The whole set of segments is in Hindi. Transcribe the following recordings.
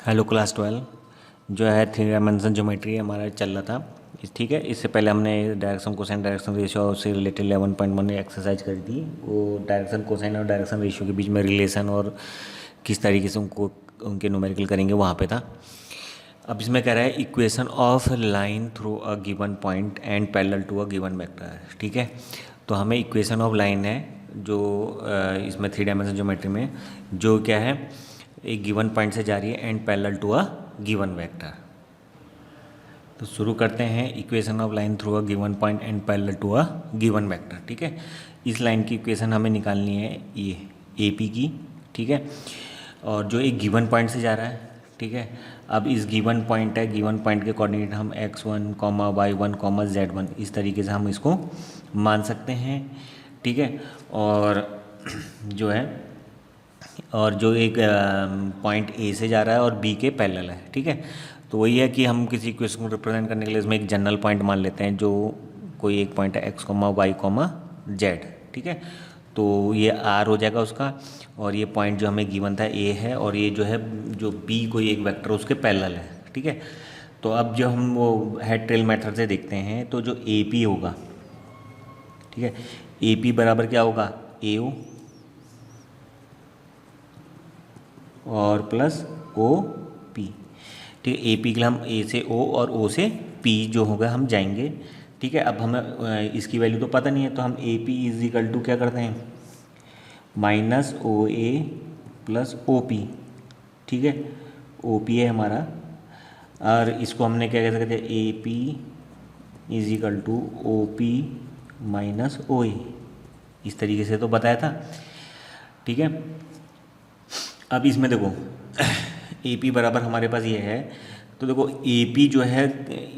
हेलो क्लास 12 जो है थ्री डायमेंशन ज्योमेट्री हमारा चल रहा था। ठीक है, इससे पहले हमने डायरेक्शन कोसाइन डायरेक्शन रेशियो से रिलेटेड 11.1 एक्सरसाइज करी थी। वो डायरेक्शन कोसाइन और डायरेक्शन रेशियो के बीच में रिलेशन और किस तरीके से उनको उनके न्यूमेरिकल करेंगे वहाँ पे था। अब इसमें कह रहा है equation of line through a given point and parallel to a given vector. ठीक है, तो हमें इक्वेशन ऑफ लाइन है जो इसमें थ्री डायमेंशन ज्योमेट्री में जो क्या है एक गिवन पॉइंट से जा रही है and parallel to a given vector. तो शुरू करते हैं equation of line through a given point and parallel to a given vector. ठीक है, इस लाइन की इक्वेशन हमें निकालनी है ये ए पी की। ठीक है, और जो एक गिवन पॉइंट से जा रहा है। ठीक है, अब इस गिवन पॉइंट है, गिवन पॉइंट के कोऑर्डिनेट हम x1, y1, z1 इस तरीके से हम इसको मान सकते हैं। ठीक है, और जो है और जो एक पॉइंट ए से जा रहा है और बी के पैरेलल है। ठीक है, तो वही है कि हम किसी इक्वेशन को रिप्रेजेंट करने के लिए इसमें एक जनरल पॉइंट मान लेते हैं जो कोई एक पॉइंट है x comma y comma z. ठीक है, तो ये आर हो जाएगा उसका, और ये पॉइंट जो हमें गिवन था ए है, और ये जो है जो बी कोई एक वेक्टर उसके पैरेलल है। ठीक है, तो अब जो हम वो हेड टेल मेथड से देखते हैं तो जो ए पी होगा, ठीक है, ए पी बराबर क्या होगा ए ओ और प्लस ओ पी। ठीक है, ए पी के लिए हम ए से ओ और ओ से पी जो होगा हम जाएंगे। ठीक है, अब हमें इसकी वैल्यू तो पता नहीं है, तो हम A P is equal to क्या करते हैं minus O A plus O P. ठीक है, ओ पी है हमारा, और इसको हमने क्या कह सकते हैं A P is equal to O P minus O A, इस तरीके से तो बताया था। ठीक है, अब इसमें देखो ए पी बराबर हमारे पास ये है, तो देखो ए पी जो है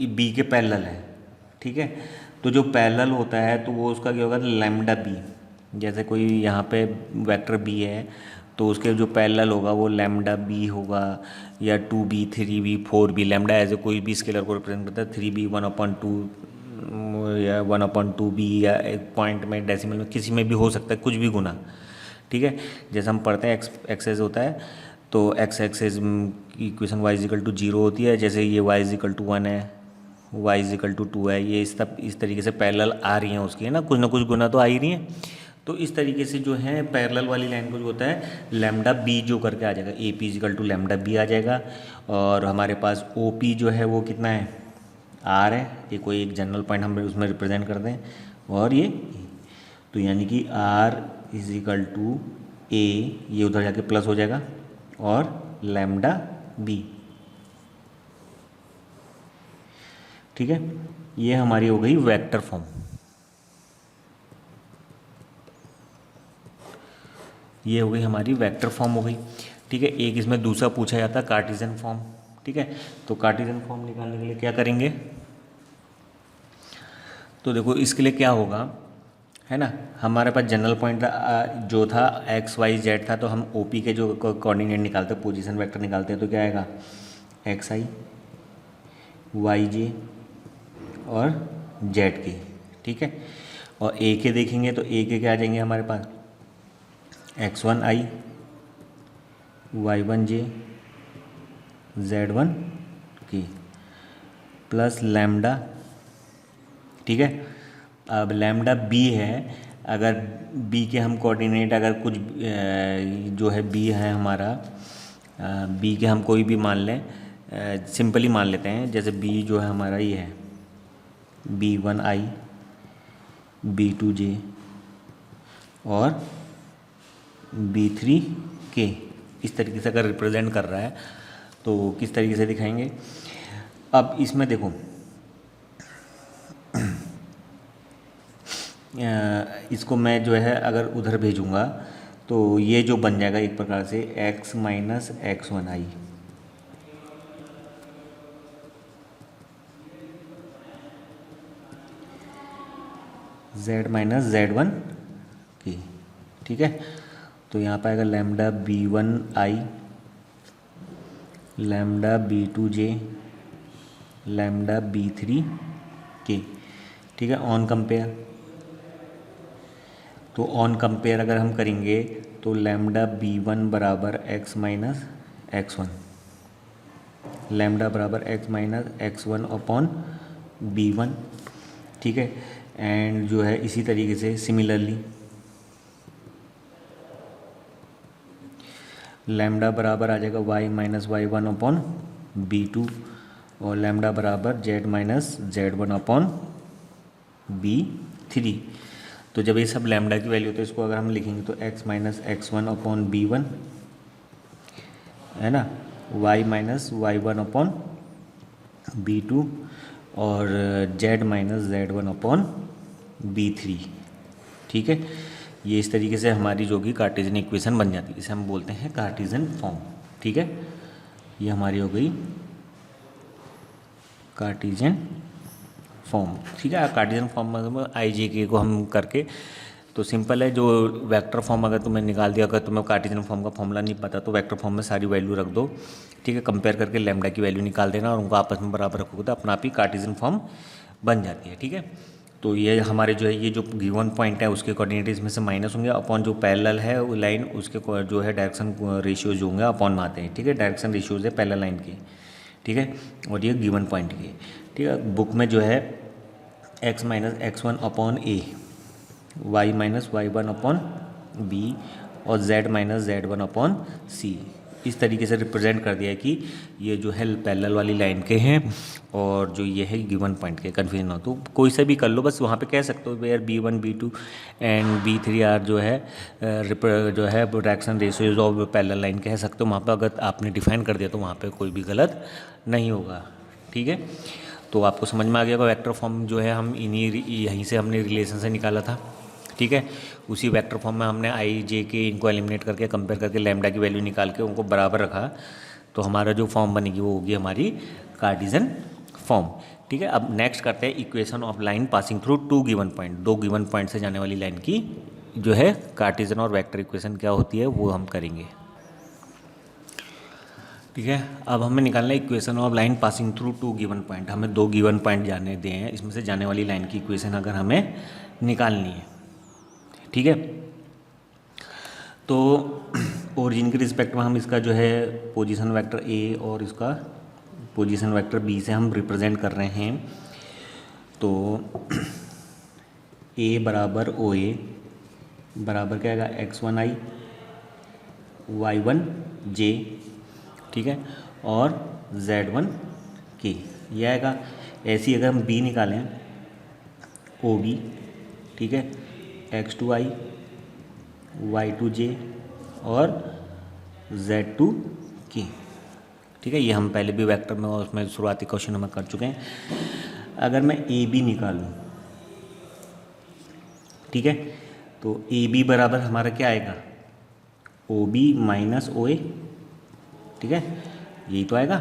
बी के पैरेलल है। ठीक है, तो जो पैरेलल होता है तो वो उसका क्या होगा लैम्डा बी। जैसे कोई यहाँ पे वेक्टर बी है तो उसके जो पैरेलल होगा वो लैम्डा बी होगा, या 2b 3b 4b। Lambda as a कोई भी स्केलर को रिप्रेजेंट करता है, 3b 1/2 या 1/2b, या एक पॉइंट में डेसिमल में किसी में भी हो सकता है, कुछ भी गुना। ठीक है, जैसे हम पढ़ते हैं एक्सेस होता है तो एक्स एक्सेस की इक्वेशन y इजिकल टू 0 होती है। जैसे ये y इजिकल टू 1 है, y इजिकल टू 2 है, ये इस तरीके से पैरेलल आ रही हैं उसकी, है ना कुछ गुना तो आ ही रही हैं। तो इस तरीके से जो है पैरेलल वाली लाइन को जो होता है लैम्डा बी जो करके आ जाएगा, A P is equal to lambda B आ जाएगा। और हमारे पास ओ पी जो है वो कितना है आर है, ये कोई एक जनरल पॉइंट हम उसमें रिप्रेजेंट करते हैं, और ये तो यानी कि आर इजिकल टू ए, ये उधर जाके प्लस हो जाएगा, और लैम्डा बी। ठीक है, ये हमारी हो गई वेक्टर फॉर्म। ये हो गई हमारी वेक्टर फॉर्म हो गई। ठीक है, एक इसमें दूसरा पूछा जाता है कार्टेशियन फॉर्म। ठीक है, तो कार्टेशियन फॉर्म निकालने के लिए क्या करेंगे, तो देखो इसके लिए क्या होगा, है ना, हमारे पास जनरल पॉइंट जो था एक्स वाई जेड था, तो हम ओ पी के जो कोऑर्डिनेट निकालते हैं पोजीशन वेक्टर निकालते हैं, तो क्या आएगा एक्स आई वाई जे और जेड के। ठीक है, और ए के देखेंगे तो ए के क्या आ जाएंगे हमारे पास x1 आई y1 जे z1 के प्लस लैम्डा। ठीक है, अब लैम्डा बी है, अगर बी के हम कोऑर्डिनेट अगर कुछ जो है बी है हमारा, बी के हम कोई भी मान लें, सिंपली मान लेते हैं, जैसे बी जो है हमारा ये है b1 आई b2 जे और b3 के, इस तरीके से अगर रिप्रेजेंट कर रहा है तो किस तरीके से दिखाएंगे। अब इसमें देखो इसको मैं जो है अगर उधर भेजूँगा तो ये जो बन जाएगा एक प्रकार से x minus x1 i, z minus z1 की। ठीक है, तो यहाँ पर आएगा lambda b1 i lambda b2 j lambda b3 के। ठीक है, ऑन कंपेयर, तो ऑन कंपेयर अगर हम करेंगे तो लैम्डा b1 बराबर x माइनस x1, लैम्डा बराबर x minus x one upon b one, ठीक है। एंड जो है इसी तरीके से सिमिलरली लैम्डा बराबर आ जाएगा y minus y one upon b two, और लैम्डा बराबर z minus z one upon b three. तो जब ये सब लैम्डा की वैल्यू होती है, इसको अगर हम लिखेंगे तो x minus x one upon b one, है ना, y minus y one upon b two, और z minus z one upon b three, ठीक है। ये इस तरीके से हमारी जो कि कार्टेशियन इक्वेशन बन जाती है, इसे हम बोलते हैं कार्टेशियन फॉर्म, ठीक है। ये हमारी हो गई कार्टेशियन फॉर्म, ठीक है। कार्टेशियन फॉर्म में आई जे के को हम करके तो सिंपल है। जो वेक्टर फॉर्म अगर तुम्हें निकाल दिया, अगर तुम्हें कार्टेशियन फॉर्म का फॉर्मूला नहीं पता तो वेक्टर फॉर्म में सारी वैल्यू रख दो, ठीक है। कंपेयर करके लैम्डा की वैल्यू निकाल देना और उनको आपस में बराबर रखोगे तो अपना आप ही कार्टेशियन फॉर्म बन जाती है, ठीक है। तो ये हमारे जो है ये जो गिवन पॉइंट है उसके कोऑर्डिनेट इसमें से माइनस होंगे, अपॉन जो पैरेलल है वो लाइन उसके जो है डायरेक्शन रेशियो जो होंगे अपॉन में आते हैं, ठीक है। डायरेक्शन रेशियोज है पैरेलल लाइन के, ठीक है, और ये गिवन पॉइंट के, ठीक है। बुक में जो है x minus x one upon a, y minus y one upon b, और z minus z one upon c, इस तरीके से रिप्रेजेंट कर दिया है कि ये जो है पैरेलल वाली लाइन के हैं और जो ये है गिवन पॉइंट के। कन्फ्यूजन हो तो कोई सा भी कर लो, बस वहाँ पे कह सकते हो where b one b two and b three are जो है direction ratios of parallel line कह सकते हो। वहाँ पे अगर आपने डिफाइन कर दिया तो वहाँ पे कोई भी गलत नहीं होगा, ठीक है। तो आपको समझ में आ गया होगा वेक्टर फॉर्म जो है हम यहीं से हमने रिलेशन से निकाला था, ठीक है। उसी वेक्टर फॉर्म में हमने आई जे के इनको एलिमिनेट करके कंपेयर करके लैम्डा की वैल्यू निकाल के उनको बराबर रखा, तो हमारा जो फॉर्म बनेगी वो होगी हमारी कार्टेशियन फॉर्म, ठीक है। अब नेक्स्ट करते हैं equation of line passing through two given point. दो गिवन पॉइंट से जाने वाली लाइन की जो है कार्टेशियन और वेक्टर इक्वेशन क्या होती है वो हम करेंगे, ठीक है। अब हमें निकालना है equation of line passing through two given point. हमें दो गिवन पॉइंट जाने दिए हैं, इसमें से जाने वाली लाइन की इक्वेशन अगर हमें निकालनी है, ठीक है। तो ओरिजिन के रिस्पेक्ट में हम इसका जो है पोजीशन वेक्टर ए और इसका पोजीशन वेक्टर बी से हम रिप्रेजेंट कर रहे हैं। तो ए बराबर ओ ए बराबर क्या आएगा एक्स वन आई वाई वन जे, ठीक है, और जेड वन के, ये आएगा। ऐसी अगर हम बी निकालें ओ बी, ठीक है, x two i y two j और जेड टू के, ठीक है। ये हम पहले भी वेक्टर में और उसमें शुरुआती क्वेश्चन में कर चुके हैं। अगर मैं ए बी निकालूं, ठीक है, तो ए बी बराबर हमारा क्या आएगा ओ बी माइनस ओ ए, ठीक है, यही तो आएगा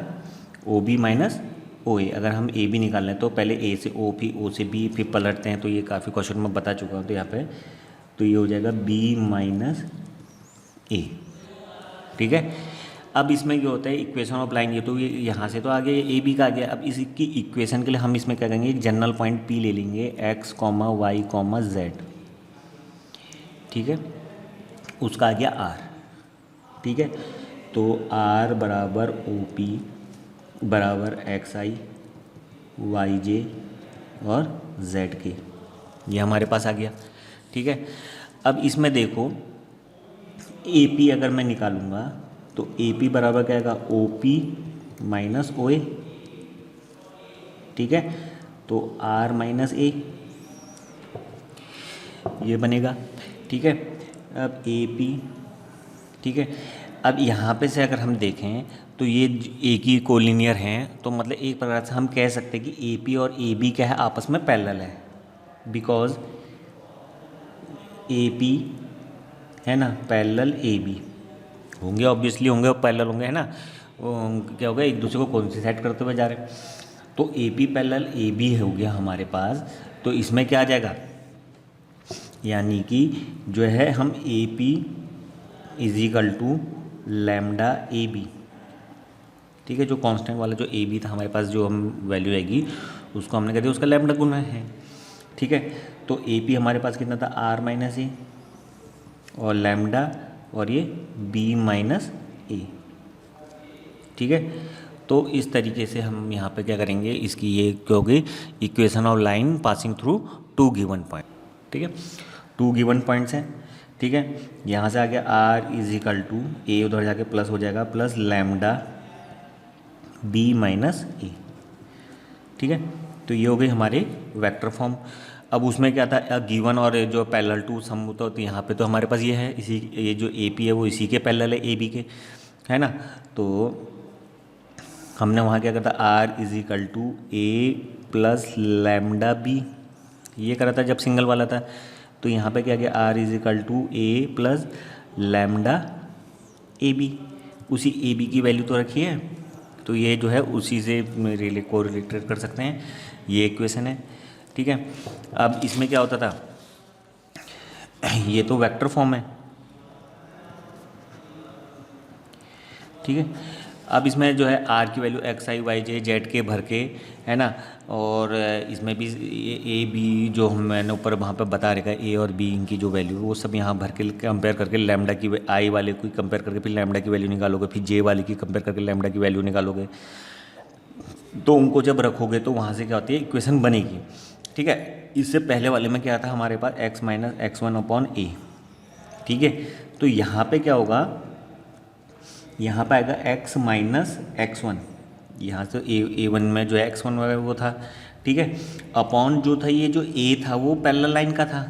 ओ बी माइनस ओ ए। अगर हम ए बी निकाल लें तो पहले ए से ओ फिर ओ से बी फिर पलटते हैं, तो ये काफ़ी क्वेश्चन में बता चुका हूँ। तो यहाँ पे तो ये हो जाएगा बी माइनस ए, ठीक है। अब इसमें क्या होता है इक्वेशन ऑफ लाइन, ये तो ये यहाँ से तो आ गया ए बी का आ गया। अब इसकी इक्वेशन के लिए हम इसमें क्या करेंगे जनरल पॉइंट पी ले लेंगे x comma y comma z, ठीक है, उसका आ गया आर, ठीक है। तो आर बराबर ओ पी बराबर एक्स आई वाई जे और जेड के, ये हमारे पास आ गया, ठीक है। अब इसमें देखो ए पी अगर मैं निकालूंगा तो ए पी बराबर क्या आएगा ओ पी माइनस ओ ए, ठीक है। तो आर माइनस ए ये बनेगा, ठीक है। अब ए पी, ठीक है। अब यहाँ पे से अगर हम देखें तो ये एक ही कोलिनियर हैं, तो मतलब एक प्रकार से हम कह सकते हैं कि ए पी और ए बी क्या है आपस में पैरेलल है, बिकॉज ए पी है ना पैरेलल ए बी होंगे, ऑब्वियसली होंगे पैरेलल होंगे, है ना। क्या होगा एक दूसरे को कोइंसिडेंट करते हुए जा रहे हैं। तो A P parallel A B हो गया हमारे पास, तो इसमें क्या आ जाएगा यानी कि जो है हम A P is equal to lambda A B, ठीक है। जो कांस्टेंट वाला जो ए बी था हमारे पास जो हम वैल्यू आएगी उसको हमने कह दिया उसका लैम्डा गुना है, ठीक है। तो ए पी हमारे पास कितना था आर माइनस ए और लैम्डा और ये बी माइनस ए, ठीक है। तो इस तरीके से हम यहाँ पे क्या करेंगे, इसकी ये क्योंकि equation of line passing through two given point, ठीक है, टू गिवन पॉइंट्स हैं, ठीक है। यहाँ से आगे आर इज इक्वल टू ए, उधर जाके प्लस हो जाएगा, प्लस लैम्डा बी माइनस ए, ठीक है। तो ये हो गई हमारे वेक्टर फॉर्म। अब उसमें क्या था, गिवन और जो पैरेलल टू सम होता है, तो यहाँ पे तो हमारे पास ये है, इसी ये जो ए पी है वो इसी के पैरेलल है ए बी के, है ना। तो हमने वहाँ क्या करा था, r is equal to a plus lambda b, ये करा था जब सिंगल वाला था। तो यहाँ पे क्या गया, r is equal to a plus lambda A B, उसी ए बी की वैल्यू तो रखी है, तो ये जो है उसी से कोरिलेटेड कर सकते हैं, ये इक्वेशन है, ठीक है। अब इसमें क्या होता था, ये तो वेक्टर फॉर्म है, ठीक है। अब इसमें जो है आर की वैल्यू एक्स आई वाई जे जेड के भर के, है ना, और इसमें भी ए बी जो मैंने ऊपर वहाँ पे बता रखा है, ए और बी इनकी जो वैल्यू वो सब यहाँ भर के कंपेयर करके लैम्डा की आई वाले को कंपेयर करके फिर लैम्डा की वैल्यू निकालोगे, फिर जे वाले की कंपेयर करके लैम्डा की वैल्यू निकालोगे, तो उनको जब रखोगे तो वहाँ से क्या होती है, इक्वेशन बनेगी, ठीक है। इससे पहले वाले में क्या था हमारे पास, x minus x one upon a, ठीक है। तो यहाँ पे क्या होगा, यहाँ पे आएगा x माइनस एक्स वन, यहाँ से ए वन में जो है एक्स वन वो था, ठीक है। अपॉन जो था ये जो a था वो पैरेलल लाइन का था,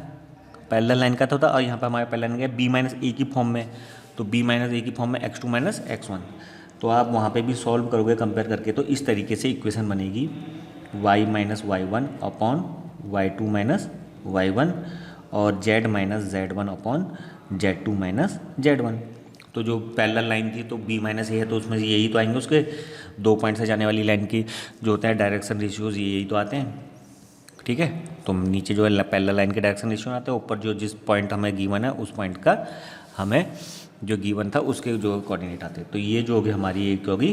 पैरेलल लाइन का था, और यहाँ पे हमारे पैरेलल लाइन गया b माइनस ए की फॉर्म में, तो b माइनस ए की फॉर्म में x2 माइनस एक्स वन। तो आप वहाँ पे भी सॉल्व करोगे कंपेयर करके, तो इस तरीके से इक्वेशन बनेगी y minus y one upon y two minus y one, और z minus z one upon z two minus z one. तो जो पैरेलल लाइन थी तो b माइनस ए है, तो उसमें यही तो आएंगे, उसके दो पॉइंट से जाने वाली लाइन की जो होता है डायरेक्शन रेशियोज यही तो आते हैं, ठीक है। तो नीचे जो है पैरेलल लाइन के डायरेक्शन रेशियो आते हैं, ऊपर जो जिस पॉइंट हमें गिवन है उस पॉइंट का हमें जो गिवन था उसके जो कोऑर्डिनेट आते हैं। तो ये जो होगी हमारी एक होगी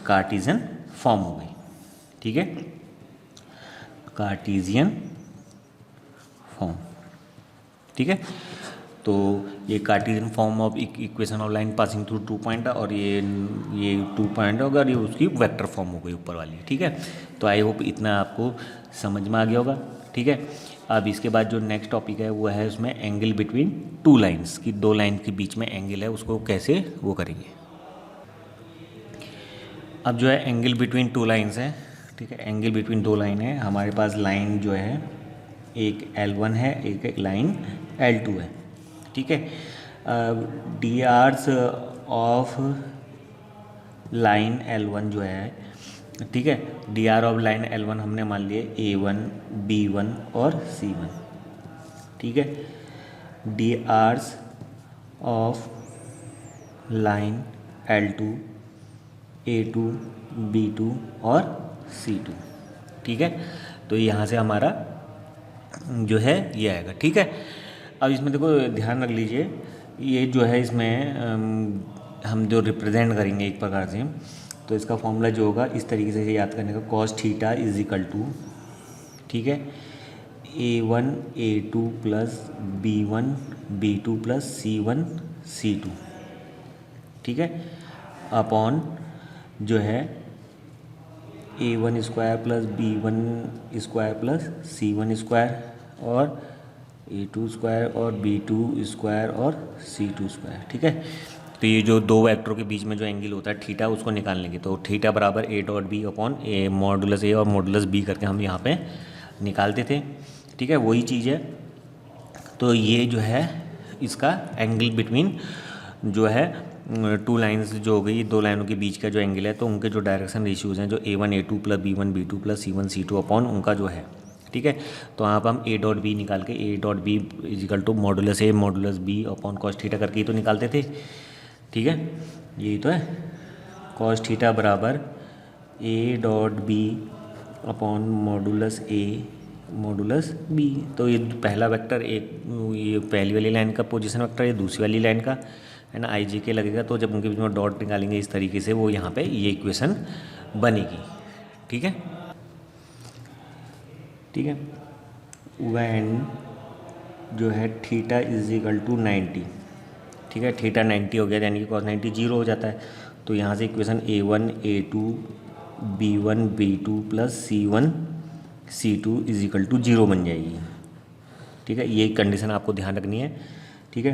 कार्टेशियन फॉर्म हो गई, ठीक है, कार्टेशियन फॉर्म, ठीक है। तो ये Cartesian form of equation of line passing through two point, और ये टू पॉइंट होगा, और ये उसकी वेक्टर फॉर्म हो गई ऊपर वाली, ठीक है। तो आई होप इतना आपको समझ में आ गया होगा, ठीक है। अब इसके बाद जो नेक्स्ट टॉपिक है वो है उसमें एंगल बिटवीन टू लाइंस, की दो लाइन के बीच में एंगल है उसको कैसे वो करेंगे। अब जो है एंगल बिटवीन टू लाइंस है, ठीक है, एंगल बिटवीन दो लाइन है, हमारे पास लाइन जो है एक L1 है, एक लाइन L2 है, ठीक है। D Rs of line L1 जो है, ठीक है, D R of line L1 हमने मान लिए A1 B1 और C1, ठीक है। D Rs of line L2 A2 B2 और C2, ठीक है। तो यहाँ से हमारा जो है ये आएगा, ठीक है। अब इसमें देखो ध्यान रख लीजिए, ये जो है इसमें हम जो रिप्रेजेंट करेंगे एक प्रकार से, तो इसका फॉर्मूला जो होगा इस तरीके से याद करने का, cos theta is equal to, ठीक है, A1 A2 plus B1 B2 plus C1 C2, ठीक है, अपॉन जो है A1 square plus B1 square plus C1 square और A2 स्क्वायर और B2 स्क्वायर और C2 स्क्वायर, ठीक है। तो ये जो दो वेक्टरों के बीच में जो एंगल होता है थीटा, उसको निकाल लेंगे, तो थीटा बराबर A dot b upon a modulus a और मॉडुलस बी करके हम यहाँ पे निकालते थे, ठीक है, वही चीज़ है। तो ये जो है इसका एंगल बिटवीन जो है टू लाइंस जो हो गई, दो लाइनों के बीच का जो एंगल है, तो उनके जो डायरेक्शन रेशियोज़ हैं जो A1 A2 plus B1 B2 plus C1 C2 upon उनका जो है, ठीक है। तो यहाँ पर हम A डॉट बी निकाल के A dot b is equal to modulus a modulus b upon cos theta करके ही तो निकालते थे, ठीक है, यही तो है। कॉस थीटा बराबर A dot b upon modulus a modulus b. तो ये पहला वेक्टर एक, ये पहली वाली लाइन का पोजीशन वेक्टर, ये दूसरी वाली लाइन का है ना, आई जी के लगेगा, तो जब उनके बीच में डॉट निकालेंगे इस तरीके से वो यहाँ पे ये इक्वेशन बनेगी, ठीक है, ठीक है। व्हेन जो है थीटा इज इक्वल टू 90, ठीक है, थीटा 90 हो गया, यानी कि कॉस 90 जीरो हो जाता है। तो यहाँ से equation A1 A2 B1 B2 plus C1 C2 is equal to 0 बन जाएगी। ठीक है, ये कंडीशन आपको ध्यान रखनी है। ठीक है,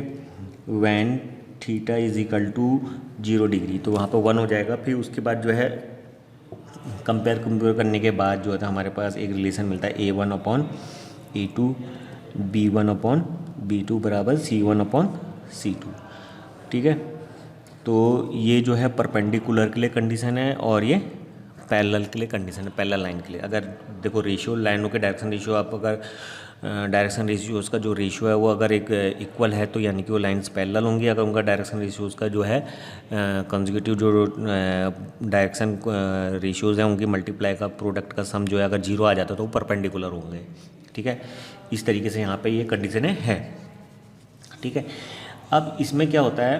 when theta is equal to 0 degree, तो वहाँ पर 1 हो जाएगा। फिर उसके बाद जो है कंपेयर करने के बाद जो है हमारे पास एक रिलेशन मिलता है A1 upon A2 B1 upon B2 बराबर C1 अपॉन C2। ठीक है, तो ये जो है परपेंडिकुलर के लिए कंडीशन है और ये पैरेलल के लिए कंडीशन है, पैरेलल लाइन के लिए। अगर देखो रेशियो लाइनों के डायरेक्शन रेशियो, आप अगर डायरेक्शन रेशियोज़ का जो रेशियो है वो अगर एक इक्वल है तो यानी कि वो लाइंस पैरेलल होंगी। अगर उनका डायरेक्शन रेशियोज़ का जो है कंसेक्यूटिव जो डायरेक्शन रेशियोज़ हैं उनकी मल्टीप्लाई का प्रोडक्ट का सम जो है अगर 0 आ जाता है तो वो परपेंडिकुलर होंगे। ठीक है, इस तरीके से यहाँ पे ये कंडीशन है। ठीक है, अब इसमें क्या होता है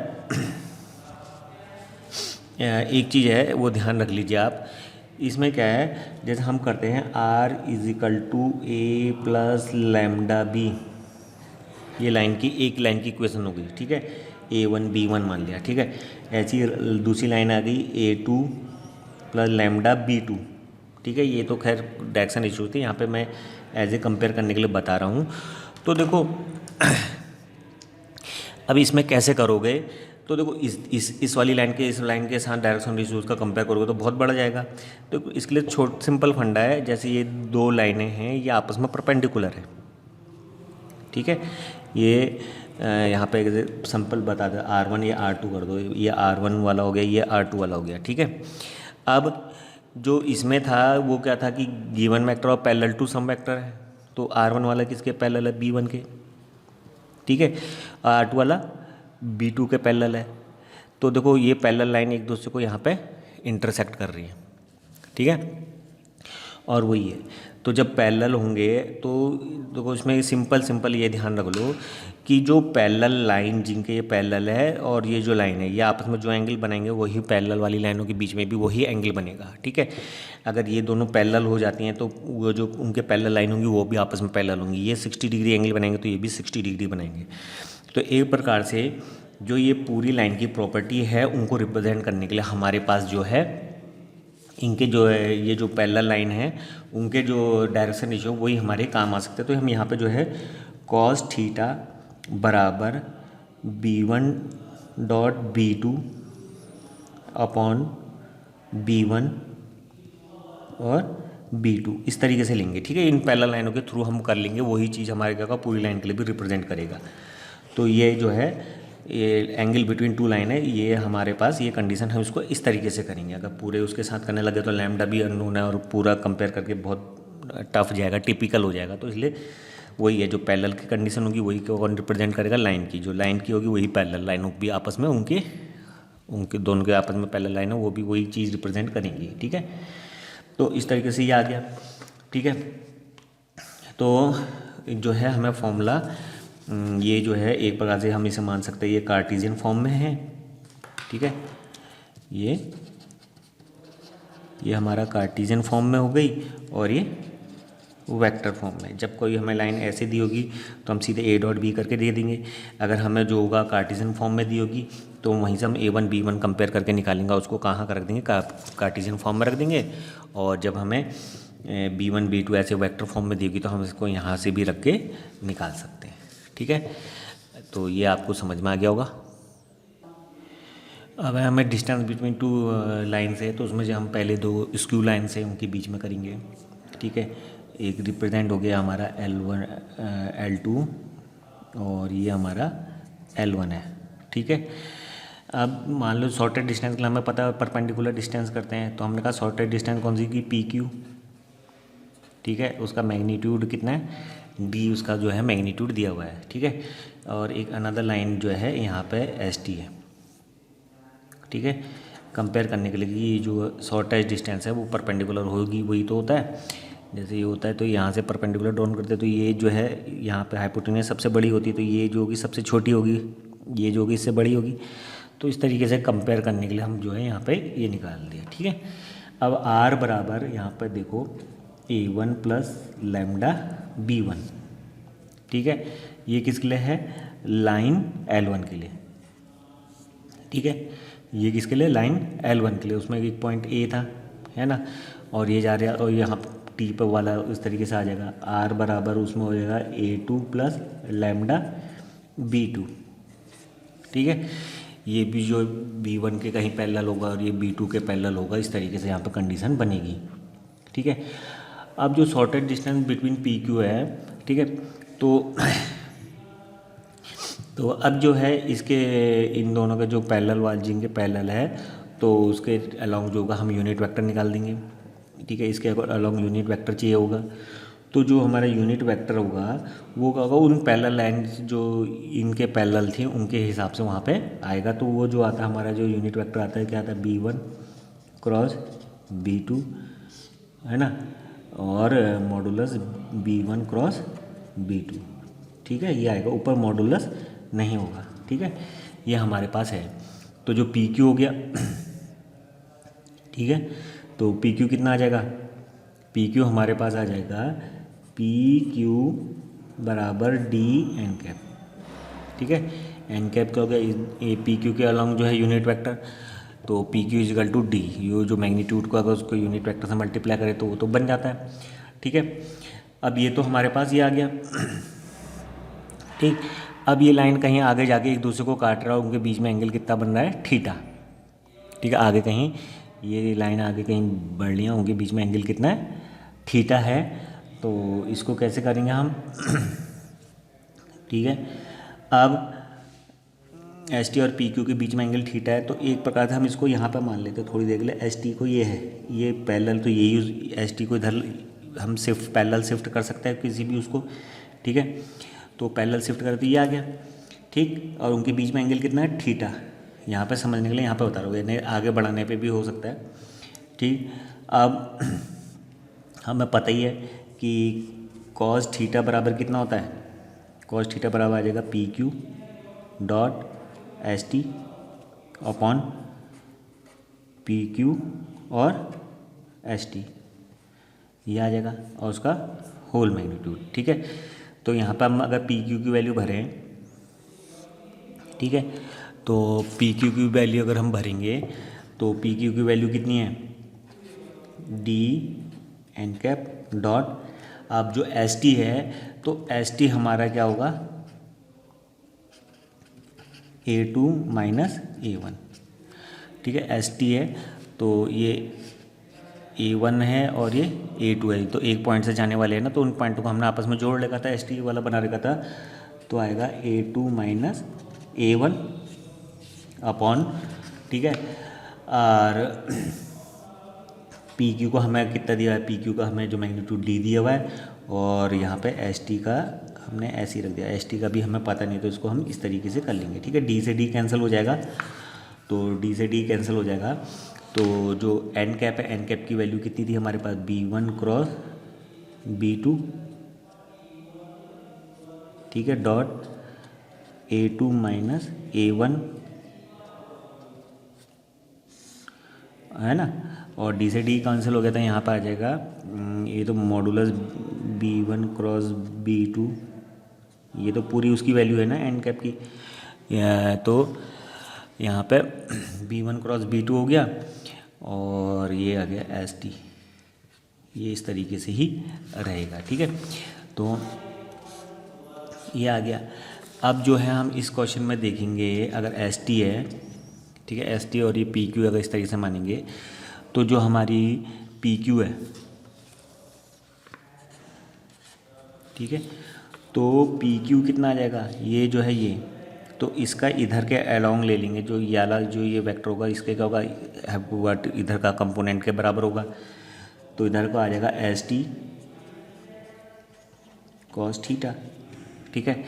एक चीज़ है वो ध्यान रख लीजिए आप। इसमें क्या है, जैसे हम करते हैं R is equal to a plus lambda b, ये लाइन की एक लाइन की इक्वेशन हो गई। ठीक है, A1 B1 मान लिया। ठीक है, ऐसी दूसरी लाइन आ गई A2 प्लस लैम्डा B2। ठीक है, ये तो खैर डायरेक्शन रेशियो थी, यहाँ पे मैं एज ए कंपेयर करने के लिए बता रहा हूँ। तो देखो अब इसमें कैसे करोगे, तो देखो इस वाली लाइन के इस लाइन के साथ डायरेक्शन रेशियोज का कंपेयर करोगे तो बहुत बढ़ जाएगा। तो इसके लिए सिंपल फंडा है, जैसे ये दो लाइनें हैं ये आपस में परपेंडिकुलर है। ठीक है, ये यहाँ पे सिंपल बता दो R1 ये R2 कर दो, ये R1 वाला हो गया, ये R2 वाला हो गया। ठीक है, अब जो इसमें था वो क्या था कि गिवन वेक्टर और पैरेलल टू सम वेक्टर है, तो R1 वाला किसके पैरेलल है, B1 के। ठीक है, R2 वाला B2 के पैरेलल है। तो देखो ये पैरेलल लाइन एक दूसरे को यहाँ पे इंटरसेक्ट कर रही है। ठीक है, और वही है, तो जब पैरेलल होंगे तो देखो इसमें सिंपल ये ध्यान रख लो कि जो पैरेलल लाइन जिनके ये पैरेलल है और ये जो लाइन है ये आपस में जो एंगल बनाएंगे वही पैरेलल वाली लाइनों के बीच में भी वही एंगल बनेगा। ठीक है, अगर ये दोनों पैरेलल हो जाती हैं तो वो जो उनके पैरेलल लाइन होंगी वो भी आपस में पैरेलल होंगी। ये 60 डिग्री एंगल बनाएंगे तो ये भी 60 डिग्री बनाएंगे। तो एक प्रकार से जो ये पूरी लाइन की प्रॉपर्टी है उनको रिप्रेजेंट करने के लिए हमारे पास जो है इनके जो है ये जो पैरेलल लाइन है उनके जो डायरेक्शन रेशियो वही हमारे काम आ सकते हैं। तो हम यहाँ पे जो है cos थीटा बराबर B1 dot B2 upon B1 और B2 इस तरीके से लेंगे। ठीक है, इन पैरेलल लाइनों के थ्रू हम कर लेंगे, वही चीज़ हमारे क्या का पूरी लाइन के लिए भी रिप्रेजेंट करेगा। तो ये जो है ये एंगल बिटवीन टू लाइन है, ये हमारे पास ये कंडीशन हम इसको इस तरीके से करेंगे। अगर पूरे उसके साथ करने लगे तो लैम्डा भी अननोन है और पूरा कंपेयर करके बहुत टफ जाएगा, टिपिकल हो जाएगा। तो इसलिए वही है, जो पैरेलल की कंडीशन होगी वही को रिप्रेजेंट करेगा लाइन की, जो लाइन की होगी वही पैरेलल लाइनों भी आपस में उनके दोनों के आपस में पैरेलल लाइन है वो भी वही चीज़ रिप्रेजेंट करेंगी। ठीक है, तो इस तरीके से ये आ गया। ठीक है, तो जो है हमें फॉर्मूला ये जो है एक प्रकार से हम इसे मान सकते हैं ये कार्टेशियन फॉर्म में है। ठीक है, ये हमारा कार्टेशियन फॉर्म में हो गई और ये वेक्टर फॉर्म में। जब कोई हमें लाइन ऐसे दी होगी तो हम सीधे A डॉट B करके दे देंगे। अगर हमें जो होगा कार्टेशियन फॉर्म में दी होगी तो वहीं से हम A1 B1 कंपेयर करके निकालेंगे, उसको कहाँ रख देंगे, कार्टेशियन फॉर्म में रख देंगे। और जब हमें B1 B2 ऐसे वेक्टर फॉर्म में दी होगी तो हम इसको यहाँ से भी रख के निकाल सकते हैं। ठीक है, तो ये आपको समझ में आ गया होगा। अब हमें डिस्टेंस बिटवीन टू लाइन्स है तो उसमें जो हम पहले दो स्क्यू लाइन्स है उनके बीच में करेंगे। ठीक है, एक रिप्रेजेंट हो गया हमारा L1 L2 और ये हमारा L1 है। ठीक है, अब मान लो शॉर्टेड डिस्टेंस के लिए हमें पता है परपेंडिकुलर डिस्टेंस करते हैं, तो हमने कहा शॉर्टेड डिस्टेंस कौन सी की PQ। ठीक है, उसका मैग्नीट्यूड कितना है D, उसका जो है मैग्नीट्यूड दिया हुआ है। ठीक है, और एक अनदर लाइन जो है यहाँ पे ST है। ठीक है, कंपेयर करने के लिए कि ये जो शॉर्टेस्ट डिस्टेंस है वो परपेंडिकुलर होगी, वही तो होता है। जैसे ये होता है तो यहाँ से परपेंडिकुलर ड्रॉन करते हैं तो ये जो है यहाँ पे हाइपोटेन्यूस सबसे बड़ी होती है, तो ये जो होगी सबसे छोटी होगी, ये जो होगी इससे बड़ी होगी। तो इस तरीके से कंपेयर करने के लिए हम जो है यहाँ पे ये निकाल दिया। ठीक है, अब R बराबर यहाँ पर देखो A1 प्लस लैम्डा B1। ठीक है, ये किसके लिए है, लाइन L1 के लिए। ठीक है, ये किसके लिए, लाइन L1 के लिए। उसमें एक पॉइंट A था, है ना, और ये जा रहा है और यहाँ टी पर वाला इस तरीके से आ जाएगा, आर बराबर उसमें हो जाएगा A2 प्लस लैम्डा B2, ठीक है। ये भी जो B1 के कहीं पैरेलल होगा और ये B2 के पैरेलल होगा, इस तरीके से यहाँ पे कंडीशन बनेगी, ठीक है। अब जो शॉर्टेड डिस्टेंस बिटवीन PQ है, ठीक है, तो अब जो है इसके इन दोनों के जो पैरेलल वाले जिनके पैरेलल है, तो उसके अलॉन्ग जो होगा हम यूनिट वेक्टर निकाल देंगे, ठीक है। इसके अलॉन्ग यूनिट वेक्टर चाहिए होगा, तो जो हमारा यूनिट वेक्टर होगा वो क्या होगा, उन पैरेलल लाइन्स जो इनके पैरेलल थी उनके हिसाब से वहाँ पे आएगा। तो वो जो आता है हमारा जो यूनिट वेक्टर आता है, क्या आता है, B1 क्रॉस B2, है ना, और मॉडुलस B1 क्रॉस B2, ठीक है। ये आएगा, ऊपर मॉडुलस नहीं होगा, ठीक है। ये हमारे पास है। तो जो PQ हो गया, ठीक है, तो PQ कितना आ जाएगा, PQ हमारे पास आ जाएगा PQ बराबर D एन कैप, ठीक है। एन कैप क्या हो गया, ये PQ के अलॉन्ग जो है यूनिट वेक्टर, तो PQ इजिकल टू D, ये जो मैग्नीट्यूड को अगर उसको यूनिट वेक्टर से मल्टीप्लाई करें तो वो तो बन जाता है, ठीक है। अब ये तो हमारे पास ये आ गया, ठीक। अब ये लाइन कहीं आगे जाके एक दूसरे को काट रहा है, उनके बीच में एंगल कितना बन रहा है, थीटा, ठीक है। आगे कहीं ये लाइन आगे कहीं बढ़ रही है, उनके बीच में एंगल कितना है, थीटा है। तो इसको कैसे करेंगे हम, ठीक है। अब ST और PQ के बीच में एंगल थीटा है, तो एक प्रकार से हम इसको यहाँ पर मान लेते हैं थोड़ी देर के लिए। ST को ये है, ये पैरेलल, तो ये यूज ST को इधर हम शिफ्ट पैरेलल शिफ्ट कर सकते हैं किसी भी उसको, ठीक है। तो पैरेलल शिफ्ट करते ये आ गया, ठीक। और उनके बीच में एंगल कितना है, थीटा। यहाँ पे समझने के लिए यहाँ पे बता रहा हूँ, आगे बढ़ाने पे भी हो सकता है, ठीक। अब हमें पता ही है कि cos थीटा बराबर कितना होता है, cos थीटा बराबर आ जाएगा PQ dot ST upon PQ और ST, ये आ जाएगा, और उसका होल मैग्नीट्यूड, ठीक है। तो यहाँ पर हम अगर PQ की वैल्यू भरें, ठीक है, तो PQ की वैल्यू अगर हम भरेंगे तो PQ की वैल्यू कितनी है, D एन कैप डॉट, अब जो ST है तो ST हमारा क्या होगा, A2 माइनस A1, ठीक है। ST है तो ये A1 है और ये A2 है, तो एक पॉइंट से जाने वाले हैं ना, तो उन पॉइंटों को हमने आपस में जोड़ रखा था, ST वाला बना रखा था, तो आएगा A2 माइनस A1 अपॉन, ठीक है। और PQ को हमें कितना दिया है, PQ का हमें जो मैग्नीट्यूड D दिया हुआ है, और यहाँ पे ST का हमने ऐसे ही रख दिया, ST का भी हमें पता नहीं, तो इसको हम इस तरीके से कर लेंगे, ठीक है। D से D कैंसिल हो जाएगा, तो D से D कैंसिल हो जाएगा, तो जो एन कैप है, एन कैप की वैल्यू कितनी थी हमारे पास, B1 क्रॉस B2, ठीक है, डॉट A2 माइनस A1, है ना, और D से D कैंसिल हो गया था, यहाँ पर आ जाएगा ये तो मॉडुलस B1 क्रॉस B2, ये तो पूरी उसकी वैल्यू है ना एन कैप की, तो यहाँ पे B1 क्रॉस B2 हो गया, और ये आ गया ST, ये इस तरीके से ही रहेगा, ठीक है। तो ये आ गया। अब जो है हम इस क्वेश्चन में देखेंगे, अगर ST है, ठीक है, ST और ये PQ अगर इस तरीके से मानेंगे, तो जो हमारी PQ है, ठीक है, तो PQ कितना आ जाएगा, ये जो है ये, तो इसका इधर के अलोंग ले लेंगे, जो ये वाला जो ये वेक्टर होगा इसके क्या होगा, वट इधर का कंपोनेंट के बराबर होगा, तो इधर को आ जाएगा ST cos थीटा, ठीक है।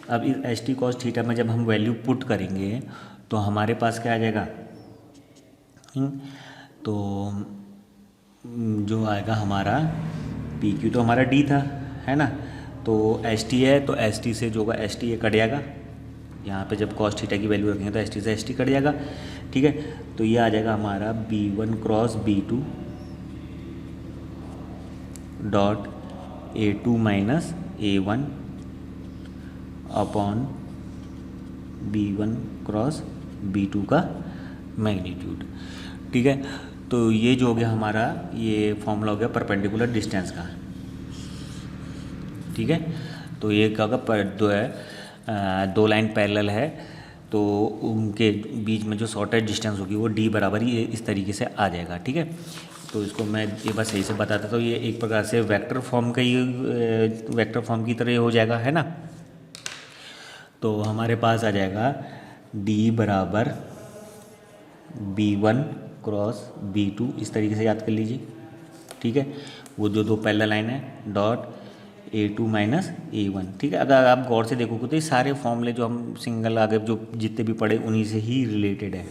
अब इस ST cos थीटा में जब हम वैल्यू पुट करेंगे तो हमारे पास क्या आ जाएगा, तो जो आएगा हमारा PQ तो हमारा D था, है ना, तो ST है, तो ST से जो होगा ST ये कट जाएगा, यहाँ पे जब cos थीटा की वैल्यू रखेंगे तो ST से ST कट जाएगा, ठीक है। तो ये आ जाएगा हमारा B1 cross B2 dot A2 minus A1 upon B1 cross B2 का मैग्नीट्यूड, ठीक है। तो ये जो हो गया हमारा, ये फॉर्मूला हो गया परपेंडिकुलर डिस्टेंस का, ठीक है। तो ये क्या होगा, पर दो लाइन पैरेलल है तो उनके बीच में जो शॉर्टेज डिस्टेंस होगी वो डी बराबर ही इस तरीके से आ जाएगा, ठीक है। तो इसको मैं एक बार सही से बताता, तो ये एक प्रकार से वेक्टर फॉर्म का ही वेक्टर फॉर्म की तरह हो जाएगा, है ना। तो हमारे पास आ जाएगा डी बराबर B1 क्रॉस B2, इस तरीके से याद कर लीजिए, ठीक है। वो जो दो पैरेलल लाइन है डॉट A2 माइनस A1, ठीक है। अगर आप गौर से देखोगे तो ये सारे फॉर्मूले जो हम सिंगल आगे जो जितने भी पढ़े उन्हीं से ही रिलेटेड है,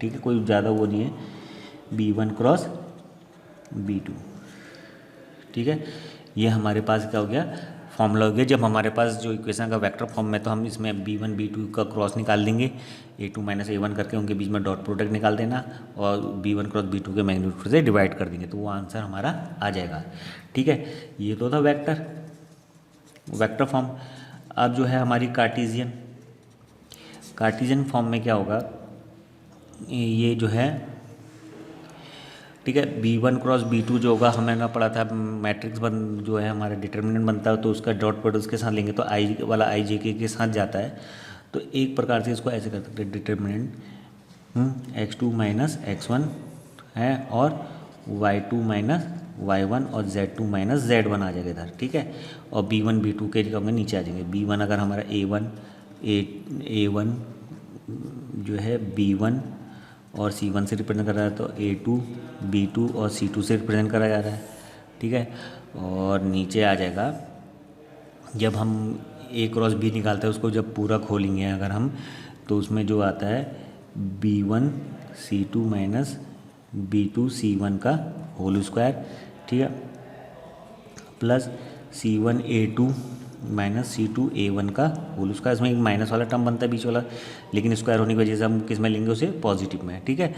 ठीक है। कोई ज़्यादा वो नहीं है। B1 क्रॉस B2, ठीक है। ये हमारे पास क्या हो गया, फॉर्मूला हो गया। जब हमारे पास जो इक्वेशन का वेक्टर फॉर्म में, तो हम इसमें B1 B2 का क्रॉस निकाल देंगे, A2 माइनस A1 करके उनके बीच में डॉट प्रोडक्ट निकाल देना और B1 क्रॉस B2 के मैग्नीट्यूड से डिवाइड कर देंगे, तो वो आंसर हमारा आ जाएगा, ठीक है। ये तो था वेक्टर फॉर्म। अब जो है हमारी कार्टेशियन फॉर्म में क्या होगा, ये जो है, ठीक है। B1 क्रॉस B2 जो होगा, हमें ना पढ़ा था मैट्रिक्स जो है हमारा डिटर्मिनेंट बनता है, तो उसका डॉट प्रोडक्ट उसके साथ लेंगे तो आई वाला आई जे के साथ जाता है। तो एक प्रकार से इसको ऐसे कर सकते हैं, डिटर्मिनेंट x2 माइनस x1 है और y2 माइनस y1 और z2 माइनस z1 आ जाएगा इधर, ठीक है। और B1 B2 के जगह में नीचे आ जाएंगे। B1 अगर हमारा A1 जो है B1 और C1 से रिप्रेजेंट कर रहा है, तो A2 B2 और C2 से रिप्रेजेंट करा जा रहा है, ठीक है। और नीचे आ जाएगा, जब हम A क्रॉस B निकालते हैं उसको जब पूरा खोलेंगे अगर हम, तो उसमें जो आता है B1 C2 minus B2 C1 का होल स्क्वायर, ठीक है, plus C1 A2 minus C2 A1 का होल स्क्वायर। इसमें एक माइनस वाला टर्म बनता है बीच वाला, लेकिन स्क्वायर होने की वजह से हम किस में लेंगे उसे, पॉजिटिव में, ठीक है।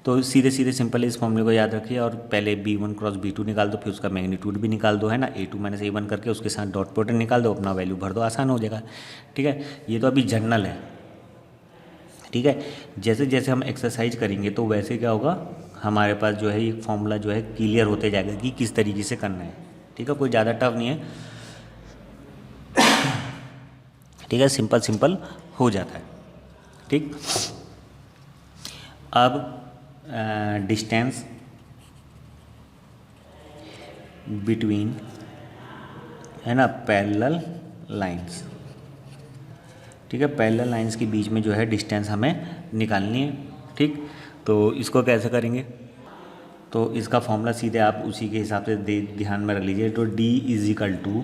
तो सीधे सिंपल इस फॉर्मूले को याद रखिए और पहले B1 क्रॉस B2 निकाल दो, फिर उसका मैग्नीट्यूड भी निकाल दो, है ना। A2 माइनस A1 करके उसके साथ डॉट प्रोडक्ट निकाल दो, अपना वैल्यू भर दो, आसान हो जाएगा, ठीक है। ये तो अभी जनरल है, ठीक है। जैसे जैसे हम एक्सरसाइज करेंगे तो वैसे क्या होगा, हमारे पास जो है ये फॉर्मूला जो है क्लियर होते जाएगा कि किस तरीके से करना है, ठीक है। कोई ज़्यादा टफ नहीं है, ठीक है। सिंपल हो जाता है, ठीक। अब डिस्टेंस बिटवीन, है ना, पैरेलल लाइंस, ठीक है। पैरेलल लाइंस के बीच में जो है डिस्टेंस हमें निकालनी है, ठीक। तो इसको कैसे करेंगे, तो इसका फॉर्मूला सीधे आप उसी के हिसाब से ध्यान में रख लीजिए। तो D इज इक्वल टू,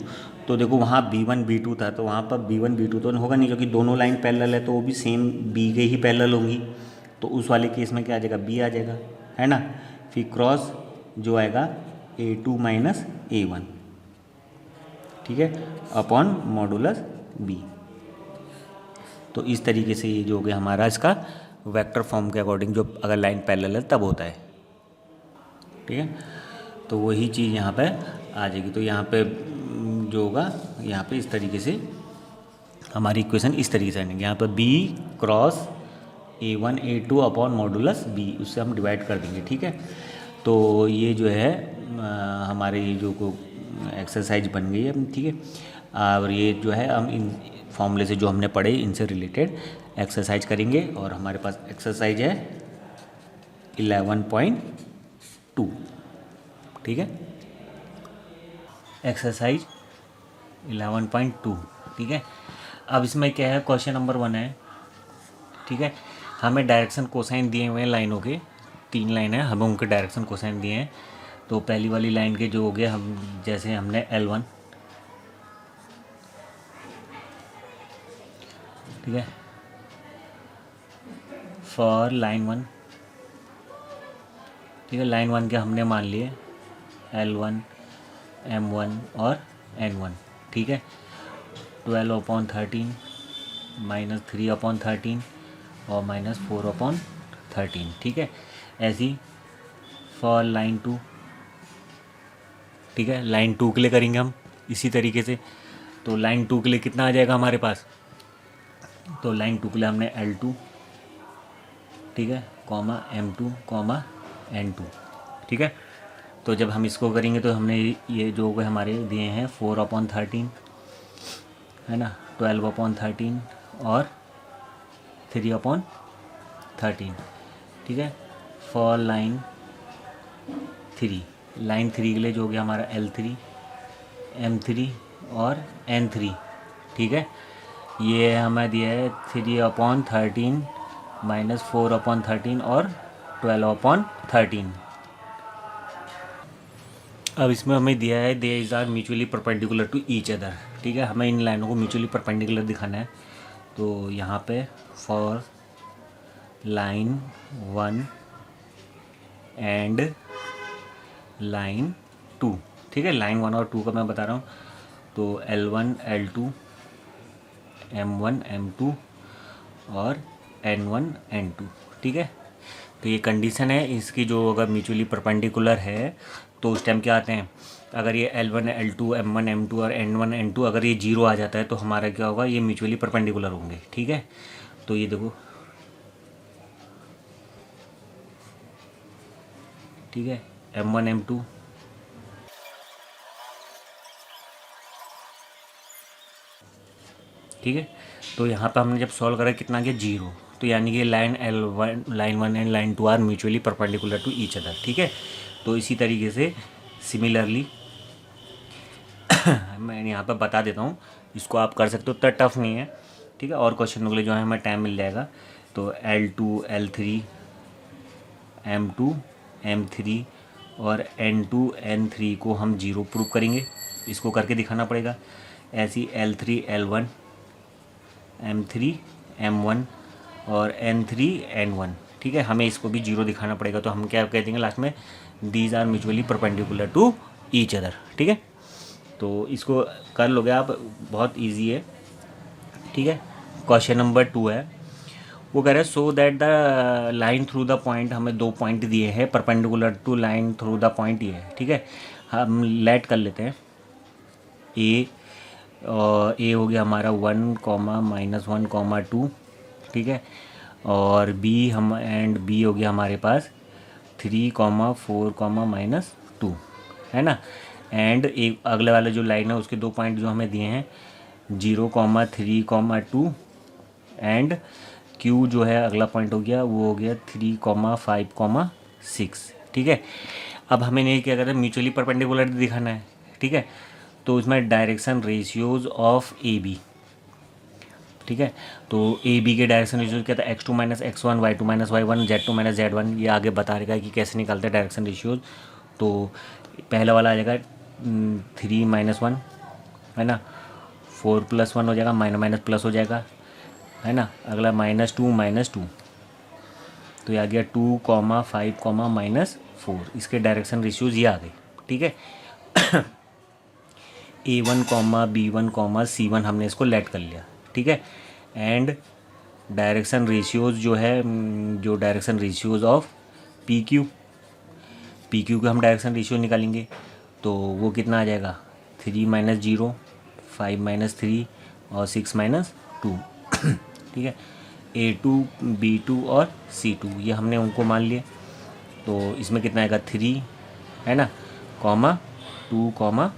तो देखो वहाँ B1 B2 था, तो वहाँ पर B1 B2 तो होगा नहीं, क्योंकि दोनों लाइन पैरेलल है तो वो भी सेम B के ही पैरेलल होंगी। तो उस वाले केस में क्या आ जाएगा, B आ जाएगा, है ना। फिर क्रॉस जो आएगा A2 माइनस A1, ठीक है, अपॉन मॉडुलस B। तो इस तरीके से ये जो हो गया हमारा इसका वेक्टर फॉर्म के अकॉर्डिंग, जो अगर लाइन पैरेलल है तब होता है, ठीक है। तो वही चीज़ यहाँ पे आ जाएगी। तो यहाँ पे जो होगा, यहाँ पे इस तरीके से हमारी इक्वेशन इस तरीके से आएंगे। यहाँ पर B cross A1 A2 upon modulus B, उससे हम डिवाइड कर देंगे, ठीक है। तो ये जो है हमारे ये जो को एक्सरसाइज बन गई है, ठीक है। और ये जो है हम इन फॉर्मूले से जो हमने पढ़े इनसे रिलेटेड एक्सरसाइज करेंगे। और हमारे पास एक्सरसाइज है 11.2, ठीक है। एक्सरसाइज 11.2, ठीक है। अब इसमें क्या है, क्वेश्चन नंबर 1 है, ठीक है। हमें डायरेक्शन कोसाइन दिए हुए हैं लाइनों के, 3 लाइन है, हमें उनके डायरेक्शन कोसाइन दिए हैं। तो पहली वाली लाइन के जो हो गए, हम जैसे हमने L1, ठीक है, फॉर लाइन 1, ठीक है। लाइन 1 के हमने मान लिए L1 M1 और N1, ठीक है। 12/13 माइनस 3/13 और माइनस 4/13, ठीक है। ऐसी फॉर लाइन 2, ठीक है। लाइन 2 के लिए करेंगे हम इसी तरीके से। तो लाइन 2 के लिए कितना आ जाएगा हमारे पास, तो लाइन 2 के लिए हमने L2, ठीक है, कॉमा M2 कॉमा N2, ठीक है। तो जब हम इसको करेंगे तो हमने ये जो हमारे दिए हैं 4/13 है ना, 12/13 और 3/13, ठीक है। फॉर लाइन 3, लाइन 3 के लिए जो हो गया हमारा L3, M3 और N3, ठीक है। ये हमें दिया है 3/13 माइनस 4/13 और 12/13। अब इसमें हमें दिया है these are mutually perpendicular to each other, ठीक है। हमें इन लाइनों को म्यूचुअली परपेंडिकुलर दिखाना है। तो यहाँ पे फॉर लाइन 1 एंड लाइन 2, ठीक है। लाइन 1 और 2 का मैं बता रहा हूँ। तो L1 L2 M1 M2 और N1 N2, ठीक है। तो ये कंडीशन है इसकी, जो अगर म्यूचुअली परपेंडिकुलर है तो उस टाइम क्या आते हैं, अगर ये L1 L2 M1 M2 और N1 N2 अगर ये 0 आ जाता है तो हमारा क्या होगा, ये म्यूचुअली परपेंडिकुलर होंगे, ठीक है। तो ये देखो, ठीक है, M1 M2, ठीक है। तो यहाँ पे हमने जब सॉल्व करा कितना गया 0, तो यानी कि line one and line 2 are mutually perpendicular to each other, ठीक है। तो इसी तरीके से सिमिलरली मैं यहाँ पर बता देता हूँ, इसको आप कर सकते हो, उतना टफ नहीं है, ठीक है। और क्वेश्चनों के लिए जो है हमें टाइम मिल जाएगा। तो L2 L3 M2 M3 और N2 N3 को हम 0 प्रूव करेंगे, इसको करके दिखाना पड़ेगा। ऐसी L3 L1 M3 M1 और N3 N1, ठीक है। हमें इसको भी 0 दिखाना पड़ेगा। तो हम क्या कह देंगे लास्ट में, these are mutually perpendicular to each other, ठीक है। तो इसको कर लोगे आप, बहुत इजी है, ठीक है। क्वेश्चन नंबर 2 है, वो कह रहा है so that the line through the point, हमें 2 पॉइंट दिए हैं perpendicular to line through the point ये है, ठीक है। हम लेट कर लेते हैं ए, और ए हो गया हमारा 1, -1, 2, ठीक है। और बी हम एंड बी हो गया हमारे पास 3, 4, -2, है ना। एंड एक अगले वाला जो लाइन है उसके 2 पॉइंट जो हमें दिए हैं 0, 3, 2 एंड क्यू जो है अगला पॉइंट हो गया, वो हो गया 3, 5, 6, ठीक है। अब हमें नहीं क्या करना है, म्यूचुअली परपेंडिकुलर दिखाना है, ठीक है। तो इसमें direction ratios of A B, ठीक है। तो ए बी के डायरेक्शन रेशियोज क्या था, x2 - x1 y2 - y1 z2 - z1, ये आगे बता रहेगा कि कैसे निकालते हैं डायरेक्शन रेशियोज। तो पहला वाला आ जाएगा 3 - 1, है ना, 4 + 1 हो जाएगा, माइनस प्लस हो जाएगा, है ना। अगला -2 - 2, तो ये आ गया 2, 5, -4, इसके डायरेक्शन रेशियोज ये आ गए, ठीक है। A1, B1, C1 हमने इसको लेट कर लिया, ठीक है। एंड डायरेक्शन रेशियोज जो है, जो डायरेक्शन रेशियोज ऑफ PQ के हम डायरेक्शन रेशियो निकालेंगे। तो वो कितना आ जाएगा, 3 - 0, 5 - 3 और 6 - 2, ठीक है। A2 B2 और C2 ये हमने उनको मान लिए। तो इसमें कितना आएगा 3, है ना, 2, 4,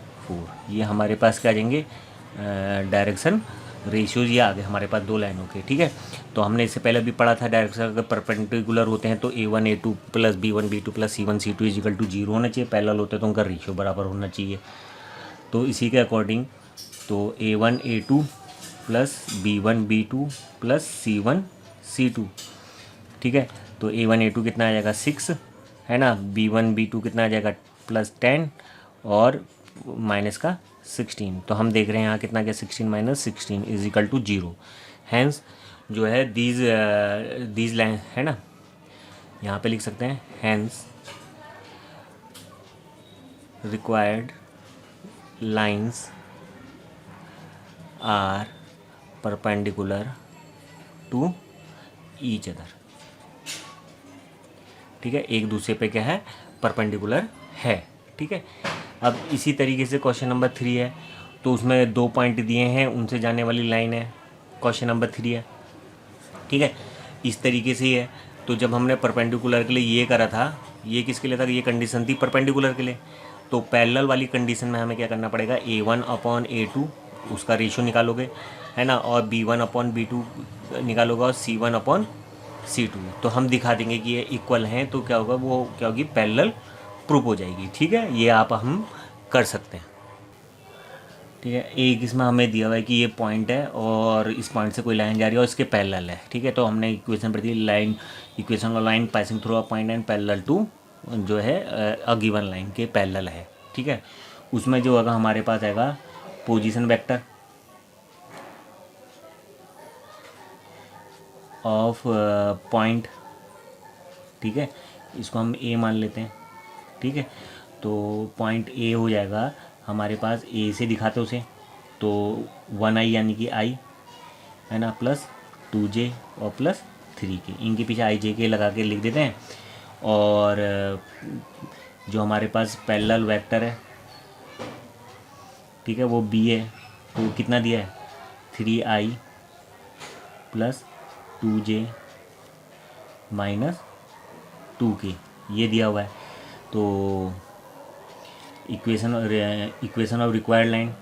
ये हमारे पास क्या आ जाएंगे डायरेक्शन रेशियोज, ये आ गए हमारे पास 2 लाइनों के, ठीक है। तो हमने इससे पहले भी पढ़ा था डायरेक्शन अगर परपेंडिकुलर होते हैं तो A1 A2 + B1 B2 + C1 C2 = 0 होना चाहिए। पैरेलल होते हैं तो उनका रेशियो बराबर होना चाहिए। तो इसी के अकॉर्डिंग तो A1 A2 + B1 B2 + C1 C2, ठीक है। तो A1 A2 कितना आ जाएगा 6, है ना, B1 B2 कितना आ जाएगा +10 और माइनस का 16। तो हम देख रहे हैं यहाँ कितना क्या 16 - 16 = 0। हैंस जो है दीज लाइन, है ना, यहाँ पे लिख सकते हैं hence required lines are perpendicular to each other, ठीक है। एक दूसरे पे क्या है, परपेंडिकुलर है, ठीक है। अब इसी तरीके से क्वेश्चन नंबर 3 है, तो उसमें 2 पॉइंट दिए हैं, उनसे जाने वाली लाइन है, क्वेश्चन नंबर 3 है, ठीक है। इस तरीके से ही है। तो जब हमने परपेंडिकुलर के लिए ये करा था ये किसके लिए था, ये कंडीशन थी परपेंडिकुलर के लिए। तो पैरेलल वाली कंडीशन में हमें क्या करना पड़ेगा, A1/A2 उसका रेशियो निकालोगे, है ना, और B1/B2 निकालोगे और C1/C2। तो हम दिखा देंगे कि ये इक्वल हैं, तो क्या होगा, वो क्या होगी, पैरेलल प्रूफ हो जाएगी। ठीक है, ये आप हम कर सकते हैं। ठीक है, एक इसमें हमें दिया हुआ है कि ये पॉइंट है और इस पॉइंट से कोई लाइन जा रही है और इसके पैरेलल है। ठीक है, तो हमने इक्वेशन पढ़ी थी, line equation of line passing through a point and parallel to जो है अ गिवन लाइन के पैरेलल है। ठीक है, उसमें जो होगा हमारे पास आएगा पोजीशन वेक्टर ऑफ पॉइंट। ठीक है, इसको हम ए मान लेते हैं। ठीक है, तो पॉइंट ए हो जाएगा हमारे पास, ए से दिखाते उसे, तो 1i यानी कि i, है ना, प्लस 2j और प्लस 3k, इनके पीछे i j k लगा के लिख देते हैं। और जो हमारे पास पैरेलल वेक्टर है, ठीक है, वो b है, तो कितना दिया है, 3i plus 2j minus 2k, ये दिया हुआ है। तो इक्वेशन ऑफ रिक्वायर्ड लाइन,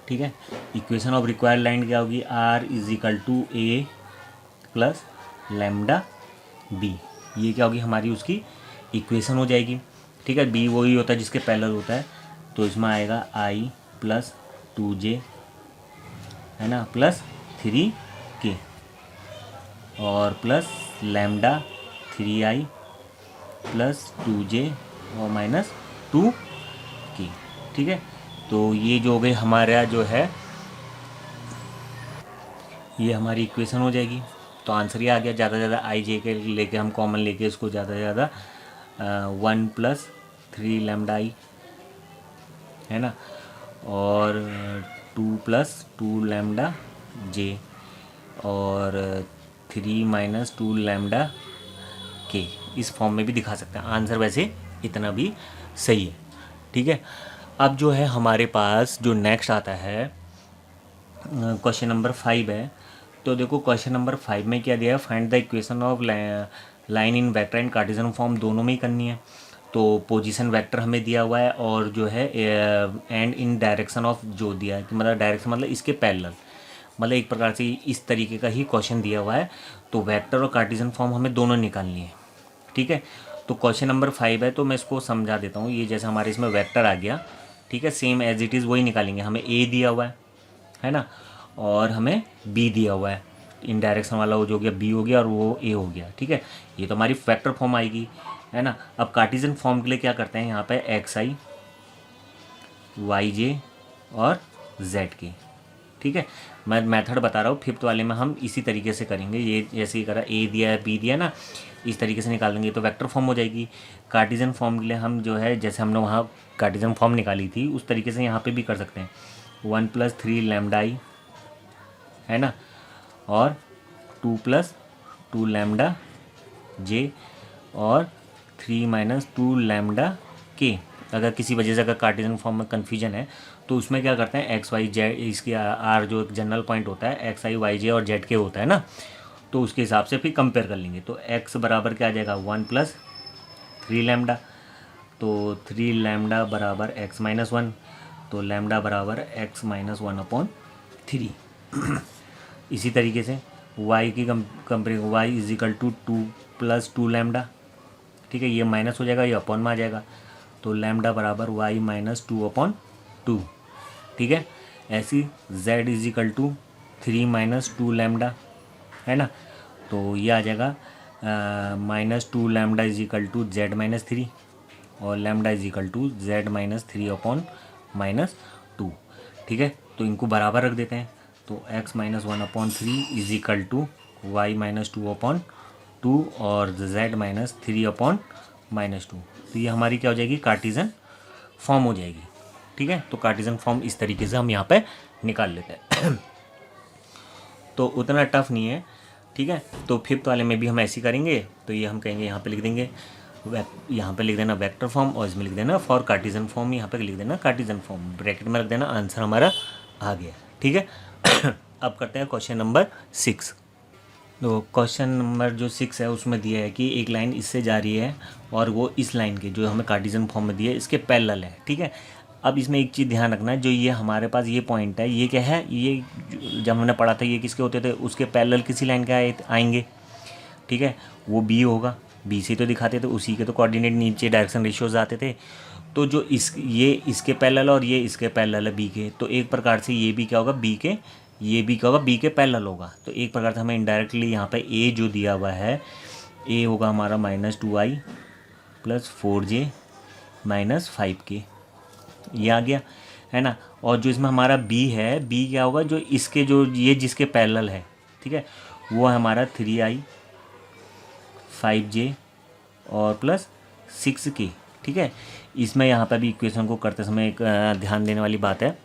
ठीक है, इक्वेशन ऑफ रिक्वायर्ड लाइन क्या होगी, r is equal to a plus lambda b, ये क्या होगी हमारी उसकी इक्वेशन हो जाएगी। ठीक है, बी वही होता है जिसके पैरेलल होता है, तो इसमें आएगा i प्लस 2j, है ना, प्लस 3k और plus lambda 3i plus 2j और माइनस 2k। ठीक है, तो ये जो हो गई हमारा जो है, ये हमारी इक्वेशन हो जाएगी। तो आंसर ये आ गया, ज़्यादा से ज़्यादा आई जे के लेके हम कॉमन लेके इसको ज़्यादा से ज़्यादा 1 प्लस 3 लैम्डा i, है ना, और 2 प्लस 2 लैम्डा j और 3 माइनस 2 लैम्डा k, इस फॉर्म में भी दिखा सकते हैं। आंसर वैसे इतना भी सही है। ठीक है, अब जो है हमारे पास जो नेक्स्ट आता है क्वेश्चन नंबर 5 है। तो देखो क्वेश्चन नंबर 5 में क्या दिया है, find the equation of line in vector and Cartesian form, दोनों में ही करनी है। तो पोजीशन वेक्टर हमें दिया हुआ है और जो है एंड इन डायरेक्शन ऑफ जो दिया है, कि मतलब डायरेक्शन मतलब इसके पैरेलल, मतलब एक प्रकार से इस तरीके का ही क्वेश्चन दिया हुआ है। तो वेक्टर और कार्टेशियन फॉर्म हमें दोनों निकालनी है। ठीक है, तो क्वेश्चन नंबर 5 है, तो मैं इसको समझा देता हूँ। ये जैसे हमारे इसमें वेक्टर आ गया, ठीक है, सेम एज इट इज़ वही निकालेंगे। हमें ए दिया हुआ है ना, और हमें बी दिया हुआ है, इन डायरेक्शन वाला वो जो हो गया बी हो गया और वो ए हो गया। ठीक है, ये तो हमारी वेक्टर फॉर्म आएगी, है ना। अब कार्टेशियन फॉर्म के लिए क्या करते हैं, यहाँ पे एक्स आई वाई जे और जेड के। ठीक है, मैं मेथड बता रहा हूँ, फिफ्थ वाले में हम इसी तरीके से करेंगे। ये जैसे ही करा, ए दिया है बी दिया ना, इस तरीके से निकाल देंगे तो वेक्टर फॉर्म हो जाएगी। कार्टेशियन फॉर्म के लिए हम जो है, जैसे हमने वहाँ कार्टेशियन फॉर्म निकाली थी, उस तरीके से यहाँ पे भी कर सकते हैं। 1 प्लस 3 लैम्डा आई, है ना, और 2 प्लस 2 लैम्डा जे और 3 माइनस 2 लैम्डा के। अगर किसी वजह से अगर कार्टेशियन फॉर्म में कन्फ्यूजन है तो उसमें क्या करते हैं, एक्स वाई जेड, इसके आर जो एक जनरल पॉइंट होता है एक्स आई वाई जे और जेड के होता है ना, तो उसके हिसाब से फिर कंपेयर कर लेंगे। तो एक्स बराबर क्या आ जाएगा, 1 प्लस 3 लैम्डा, तो 3 लैम्डा बराबर एक्स माइनस 1, तो लैम्डा बराबर एक्स माइनस 1/3। इसी तरीके से y की compare, y is equal to 2 plus 2 lambda, ठीक है, ये माइनस हो जाएगा, ये अपॉन में आ जाएगा, तो लैम्डा बराबर y माइनस 2/2। ठीक है, ऐसी z is equal to 3 minus 2 lambda, है ना, तो ये आ जाएगा minus 2 lambda is equal to z minus 3 और lambda is equal to z minus 3/-2। ठीक है, तो इनको बराबर रख देते हैं, तो x minus 1/3 is equal to y minus 2/2 और z माइनस 3/-2। तो ये हमारी क्या हो जाएगी, कार्टेशियन फॉर्म हो जाएगी। ठीक है, तो कार्टेशियन फॉर्म इस तरीके से हम यहाँ पे निकाल लेते हैं। तो उतना टफ नहीं है। ठीक है, तो फिफ्थ वाले में भी हम ऐसे करेंगे। तो ये हम कहेंगे, यहाँ पे लिख देंगे, यहाँ पे लिख देना वेक्टर फॉर्म और इसमें लिख देना फॉर कार्टेशियन फॉर्म, यहाँ पे लिख देना कार्टेशियन फॉर्म, ब्रैकेट में रख देना, आंसर हमारा आ गया। ठीक है, अब करते हैं क्वेश्चन नंबर 6। तो क्वेश्चन नंबर जो 6 है उसमें दिया है कि एक लाइन इससे जा रही है और वो इस लाइन के जो हमें कार्टेशियन फॉर्म में दिया है इसके पैरेलल है, ठीक है। अब इसमें एक चीज़ ध्यान रखना है, जो ये हमारे पास ये पॉइंट है ये क्या है, ये जब हमने पढ़ा था ये किसके होते थे, उसके पैरेलल किसी लाइन के आएंगे, ठीक है। वो बी होगा, बी से तो दिखाते थे, उसी के तो कोऑर्डिनेट नीचे डायरेक्शन रेशियोज आते थे। तो जो ये इसके पैरेलल और ये इसके पैरेलल है बी के, तो एक प्रकार से ये भी क्या होगा बी के, ये भी क्या होगा बी के पैरेलल होगा। तो एक प्रकार से हमें इनडायरेक्टली यहाँ पे ए जो दिया हुआ है, ए होगा हमारा -2i + 4j - 5k, ये आ गया है ना। और जो इसमें हमारा बी है, बी क्या होगा, जो इसके जो ये जिसके पैरेलल है, ठीक है, वो है हमारा 3i 5j और +6k, ठीक है। इसमें यहाँ पर भी इक्वेशन को करते समय एक ध्यान देने वाली बात है,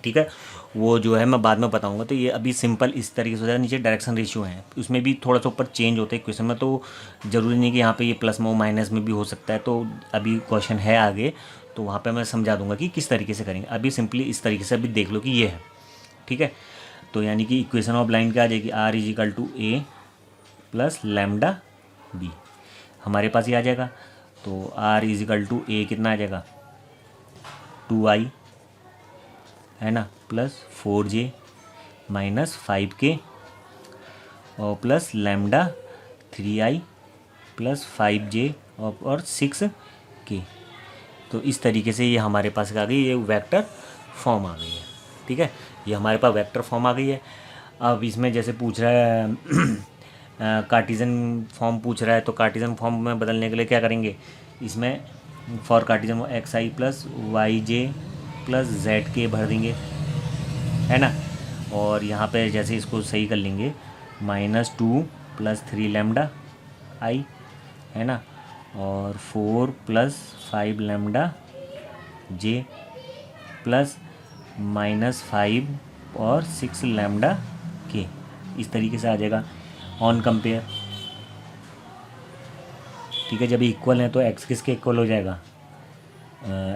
ठीक है, वो जो है मैं बाद में बताऊंगा। तो ये अभी सिंपल इस तरीके से हो जाएगा, नीचे डायरेक्शन रेशियो है, उसमें भी थोड़ा सा ऊपर चेंज होता है इक्वेशन में, तो ज़रूरी नहीं कि यहाँ पे ये प्लस में माइनस में भी हो सकता है। तो अभी क्वेश्चन है आगे, तो वहाँ पे मैं समझा दूंगा कि किस तरीके से करेंगे। अभी सिंपली इस तरीके से अभी देख लो कि ये है, ठीक है। तो यानी कि इक्वेशन ऑफ लाइन क्या आ जाएगी, r = a + लैम्डा b, हमारे पास ये आ जाएगा। तो r = a कितना आ जाएगा 2i है ना, +4j - 5k और प्लस लैम्डा 3i + 5j और 6k। तो इस तरीके से ये हमारे पास आ गई, ये वेक्टर फॉर्म आ गई है, ठीक है। ये हमारे पास वेक्टर फॉर्म आ गई है। अब इसमें जैसे पूछ रहा है कार्टेशियन फॉर्म पूछ रहा है, तो कार्टेशियन फॉर्म में बदलने के लिए क्या करेंगे, इसमें for Cartesian xi + yj + zk भर देंगे, है ना। और यहाँ पे जैसे इसको सही कर लेंगे, -2 + 3 लैम्डा i है ना, और 4 + 5 लैम्डा j + -5 और 6 लैम्डा k, इस तरीके से आ जाएगा ऑन कंपेयर, ठीक है। जब इक्वल है तो x किसके इक्वल हो जाएगा,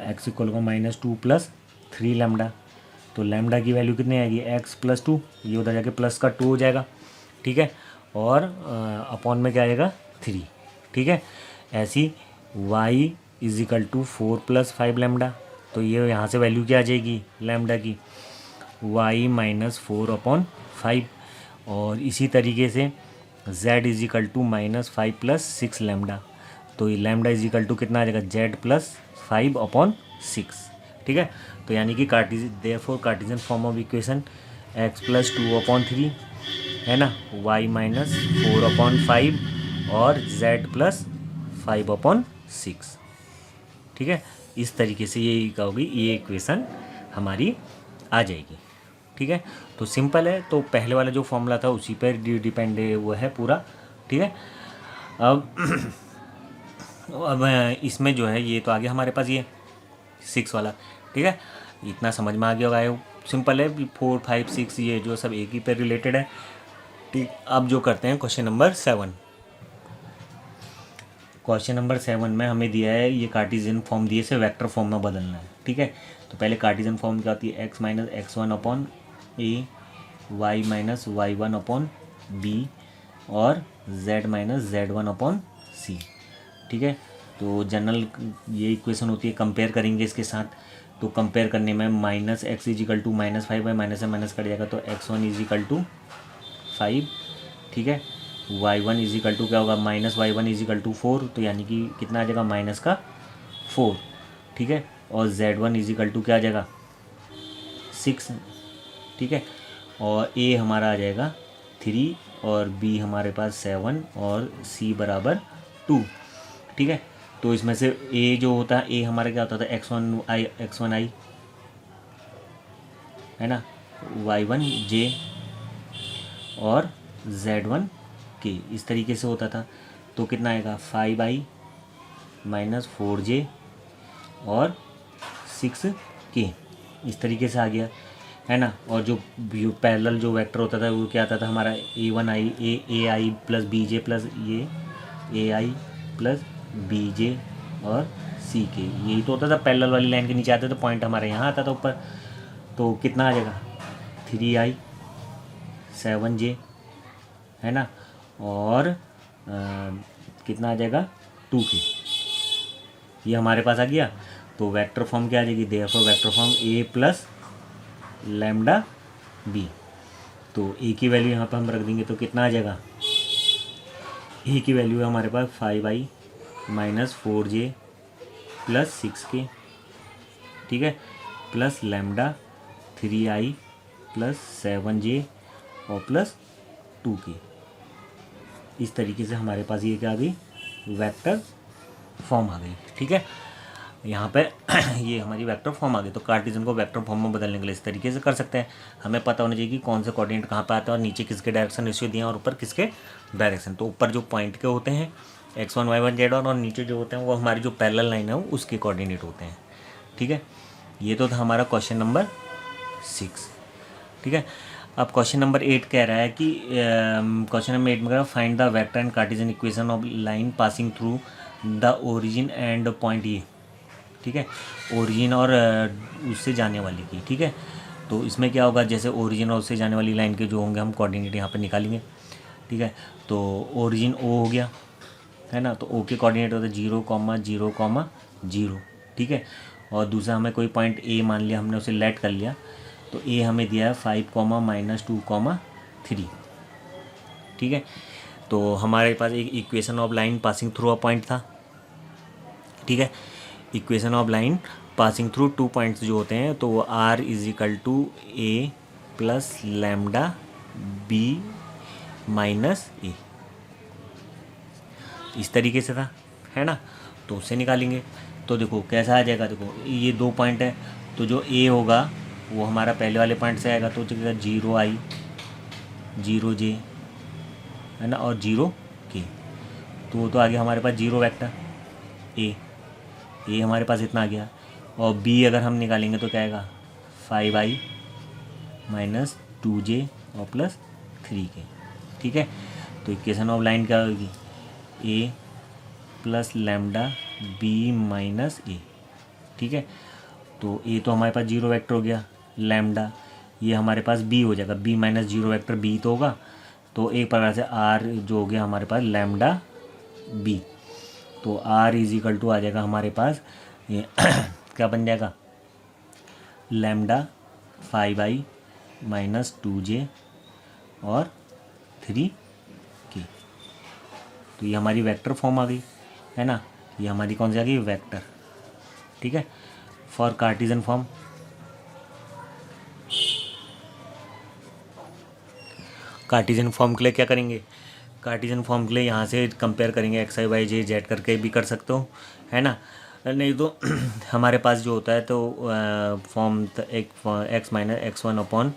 x इक्वल होगा -2 + 3 लैम्डा, तो लैम्डा की वैल्यू कितनी आएगी x + 2, ये उधर जाके प्लस का 2 हो जाएगा, ठीक है। और अपॉन में क्या आएगा 3, ठीक है। ऐसी y = 4 + 5 लैम्डा, तो ये यहाँ से वैल्यू क्या आ जाएगी लैम्डा की, y - 4/5। और इसी तरीके से z = -5 + 6 लैम्डा, तो ये लैम्डा = कितना आ जाएगा z + 5/6, ठीक है। तो यानी कि therefore Cartesian form of equation x + 2/3 है ना, y - 4/5 और z + 5/6, ठीक है। इस तरीके से ये क्या होगी, ये इक्वेशन हमारी आ जाएगी, ठीक है। तो सिंपल है, तो पहले वाला जो फॉर्मूला था उसी पर डिपेंड है, वो है पूरा, ठीक है। अब इसमें जो है ये तो आ गया हमारे पास ये 6 वाला, ठीक है। इतना समझ में आ गया होगा, सिंपल है, 4 5 6 ये जो सब एक ही पे रिलेटेड है, ठीक। अब जो करते हैं क्वेश्चन नंबर 7। क्वेश्चन नंबर 7 में हमें दिया है ये कार्टेशियन फॉर्म दिए से वेक्टर फॉर्म में बदलना है, ठीक है। तो पहले कार्टेशियन फॉर्म क्या होती है, x - x1/a y - y1/b और z - z1/c, ठीक है। तो जनरल ये इक्वेशन होती है, कंपेयर करेंगे इसके साथ, तो कंपेयर करने में -x = -5 माइनस से माइनस कट जाएगा, तो x1 = 5, ठीक है। y1 = क्या होगा, -y1 = 4, तो यानी कि कितना आ जाएगा -4, ठीक है। और z1 = क्या आ जाएगा 6, ठीक है। और a हमारा आ जाएगा 3 और b हमारे पास 7 और c = 2, ठीक है। तो इसमें से a जो होता है, a हमारा क्या होता था x1i है ना, y1 j और z1 k, इस तरीके से होता था। तो कितना आएगा 5i - 4j और 6k, इस तरीके से आ गया, है ना। और जो पैरेलल जो वेक्टर होता था वो क्या आता था हमारा ai + bj + ये ai + bj और ck, यही तो होता था पैरेलल वाली लाइन के नीचे आते तो पॉइंट हमारे यहाँ आता था ऊपर, तो कितना आ जाएगा 3i 7J, है ना, और कितना आ जाएगा 2K, ये हमारे पास आ गया। तो वेक्टर फॉर्म क्या आ जाएगी, therefore vector form A plus lambda B। तो A की वैल्यू यहाँ पर हम रख देंगे तो कितना आ जाएगा, A की वैल्यू है हमारे पास 5I minus 4J plus 6K, ठीक है, plus lambda 3I plus 7J और प्लस 2K। इस तरीके से हमारे पास ये क्या आ गई, वेक्टर फॉर्म आ गई, ठीक है। यहाँ पे ये हमारी वेक्टर फॉर्म आ गई। तो कार्टेशियन को वेक्टर फॉर्म में बदलने के लिए इस तरीके से कर सकते हैं। हमें पता होना चाहिए कि कौन से कोऑर्डिनेट कहाँ पे आते हैं और नीचे किसके डायरेक्शन रेशियो दिए हैं और ऊपर किसके डायरेक्शन। तो ऊपर जो पॉइंट के होते हैं x1 y1 z1 और नीचे जो होते हैं वो हमारी जो पैरेलल लाइन है उसके कोऑर्डिनेट होते हैं, ठीक है। ये तो था हमारा क्वेश्चन नंबर 6, ठीक है। अब क्वेश्चन नंबर 8 कह रहा है कि क्वेश्चन नंबर 8 में कह रहा है find the vector and Cartesian equation of line passing through the origin and point A, ठीक है, ओरिजिन और उससे जाने वाली की, ठीक है। तो इसमें क्या होगा, जैसे ओरिजिन और उससे जाने वाली लाइन के जो होंगे हम कोऑर्डिनेट यहाँ पे निकालेंगे, ठीक है। तो ओरिजिन ओ हो गया, है ना, तो ओ के कोऑर्डिनेट होते हैं 0,0,0, ठीक है। और दूसरा हमें कोई पॉइंट ए मान लिया, हमने उसे लेट कर लिया, तो ए हमें दिया है 5,-2,3, ठीक है। तो हमारे पास एक equation of line passing through a point था, ठीक है। Equation of line passing through 2 points जो होते हैं तो वो R = A plus lambda B minus A, इस तरीके से था, है ना। तो उससे निकालेंगे। तो देखो कैसा आ जाएगा, देखो ये 2 पॉइंट है, तो जो A होगा वो हमारा पहले वाले पॉइंट से आएगा, तो जगह 0I 0J, है ना, और 0K। तो वो तो आ गया हमारे पास 0 वेक्टर ए हमारे पास इतना आ गया। और B अगर हम निकालेंगे तो क्या आएगा 5I माइनस 2J और प्लस 3K, ठीक है। तो इक्वेशन ऑफ लाइन क्या होगी, A plus lambda B minus A, ठीक है। तो A तो हमारे पास 0 वेक्टर हो गया, लैम्डा ये हमारे पास B हो जाएगा, B माइनस 0 वेक्टर B तो होगा, तो एक प्रकार से R जो हो गया हमारे पास लैम्डा B। तो R = आ जाएगा हमारे पास ये क्या बन जाएगा, लैम्डा 5I माइनस 2J और 3K। तो ये हमारी वेक्टर फॉर्म आ गई, है ना। ये हमारी कौन सी आ गई, वेक्टर, ठीक है। For Cartesian form, Cartesian form के लिए क्या करेंगे, कार्टेशियन फॉर्म के लिए यहाँ से कंपेयर करेंगे XI Y J Z करके भी कर सकते हो, है ना। नहीं तो हमारे पास जो होता है तो फॉर्म एक x माइनस x1 अपॉन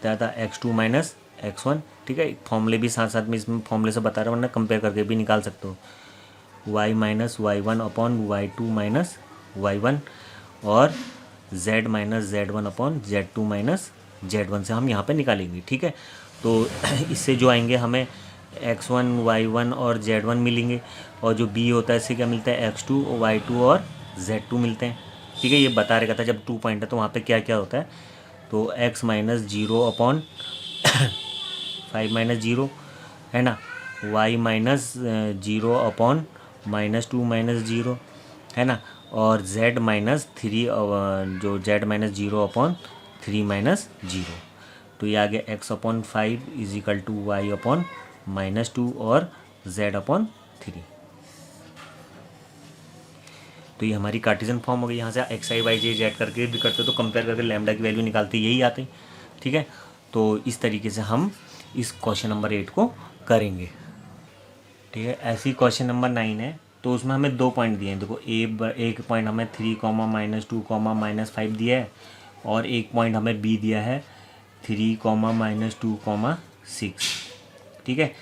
क्या था x2 माइनस x1, ठीक है। फॉर्मूले भी साथ साथ में इसमें फॉर्मूले से बता रहा हूँ, वरना कंपेयर करके भी निकाल सकते हो, y minus y1 upon y2 minus y1 और z minus z1 upon z2 minus z1 से हम यहाँ पे निकालेंगे, ठीक है। तो इससे जो आएंगे हमें x1 y1 और z1 मिलेंगे, और जो b होता है इससे क्या मिलता है x2 y2 और z2 मिलते हैं, ठीक है। ये बता रखा था जब 2 पॉइंट है तो वहाँ पे क्या क्या होता है, तो x माइनस 0 अपॉन 5 माइनस 0, है ना, y minus 0 upon minus 2 minus 0, है ना, और z माइनस 3 जो z माइनस 0 अपॉन 3 माइनस 0। तो ये आ गया x upon 5 = y upon minus 2 और z अपॉन 3। तो ये हमारी कार्टेशियन फॉर्म हो गई। यहाँ से XI Y J Z करके भी करते तो कंपेयर करके लैम्डा की वैल्यू निकालते यही आते, ठीक है। तो इस तरीके से हम इस क्वेश्चन नंबर 8 को करेंगे, ठीक है। ऐसे ही क्वेश्चन नंबर 9 है, तो उसमें हमें 2 पॉइंट दिए हैं। देखो एक पॉइंट हमें 3, -2, -5 दिया है, और एक पॉइंट हमें B दिया है 3, -2, 6, ठीक है।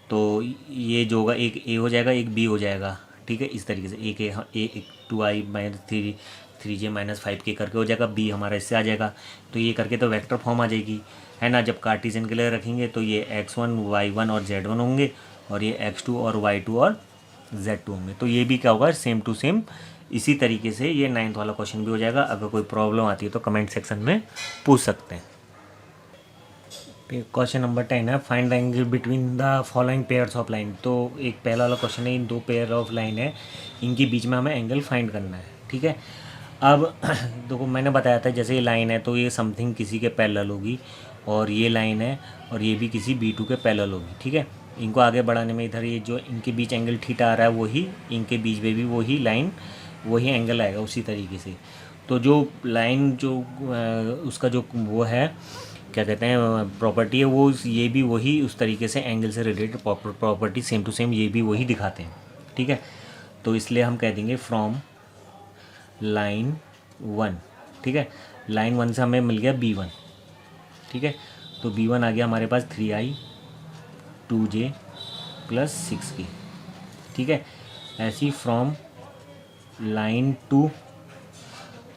तो ये जो होगा एक A हो जाएगा, एक B हो जाएगा, ठीक है। इस तरीके से एक 2I minus 3J minus 5K करके हो जाएगा, B हमारा इससे आ जाएगा। तो ये करके तो वेक्टर फॉर्म आ जाएगी, है ना। जब कार्टेशियन के लिए रखेंगे तो ये x1 y1 और z1 होंगे, और ये x2 और y2 और z2 होंगे। तो ये भी क्या होगा, सेम टू सेम इसी तरीके से ये 9th वाला क्वेश्चन भी हो जाएगा। अगर कोई प्रॉब्लम आती है तो कमेंट सेक्शन में पूछ सकते हैं, क्वेश्चन नंबर 10 है, find the angle between the following pairs of line. तो एक पहला वाला क्वेश्चन है, इन दो पेयर ऑफ लाइन है, इनके बीच में हमें एंगल फाइंड करना है। ठीक है, अब देखो मैंने बताया था जैसे ये लाइन है तो ये समथिंग किसी के पैरेलल होगी, और ये लाइन है और ये भी किसी B2 के पैरेलल होगी। ठीक है, इनको आगे बढ़ाने में इधर ये जो इनके बीच एंगल थीटा आ रहा है वही इनके बीच में भी वही लाइन वही एंगल आएगा उसी तरीके से। तो जो लाइन जो उसका जो वो है क्या कहते हैं प्रॉपर्टी है, वो ये भी वही उस तरीके से एंगल से related property same to same ये भी वही दिखाते हैं। ठीक है, तो इसलिए हम कह देंगे फ्रॉम लाइन 1। ठीक है, लाइन 1 से हमें मिल गया B1। ठीक है, तो B1 आ गया हमारे पास 3i 2j प्लस 6k। ठीक है, ऐसी फ्रॉम लाइन 2,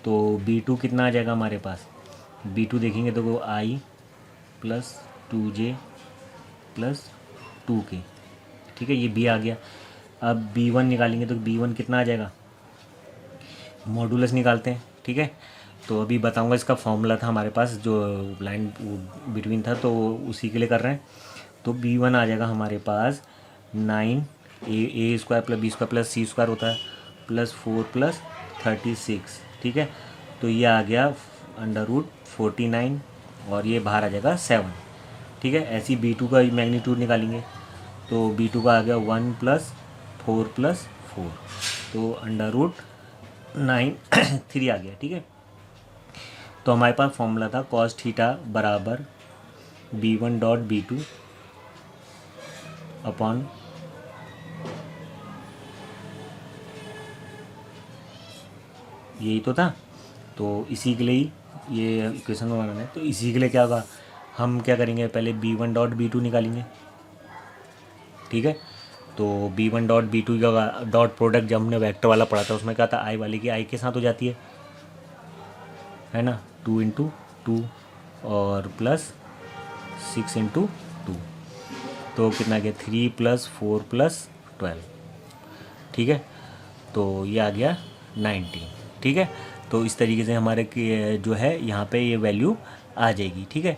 तो B2 कितना आ जाएगा हमारे पास, B2 देखेंगे तो वो i plus 2j plus 2k। ठीक है, ये B आ गया। अब B1 निकालेंगे तो B1 कितना आ जाएगा, मॉडुलस निकालते हैं। ठीक है, तो अभी बताऊंगा, इसका फॉर्मूला था हमारे पास जो लाइन बिटवीन था तो उसी के लिए कर रहे हैं। तो B1 आ जाएगा हमारे पास 9a square plus b square plus c square होता है प्लस 4 प्लस 36। ठीक है, तो ये आ गया √49 और ये बाहर आ जाएगा 7। ठीक है, ऐसी B2 का मैग्नीट्यूड निकालेंगे तो B2 का आ गया 1 प्लस 4 प्लस 4, तो √9 आ गया। ठीक है, तो हमारे पास फॉर्मूला था cos थीटा बराबर B1 डॉट B2 अपॉन यही तो था। तो इसी के लिए ही ये इक्वेशन को बनाना है, तो इसी के लिए क्या होगा, हम क्या करेंगे पहले B1 डॉट B2 निकालेंगे। ठीक है, तो B1 डॉट B2 का डॉट प्रोडक्ट जब हमने वेक्टर वाला पढ़ा था उसमें क्या था, आई वाले की आई के साथ हो जाती है ना, 2 इंटू 2 और प्लस 6 इंटू 2, तो कितना गया 3 प्लस 4 प्लस 12। ठीक है, तो ये आ गया 19। ठीक है, तो इस तरीके से हमारे जो है यहाँ पे ये वैल्यू आ जाएगी। ठीक है,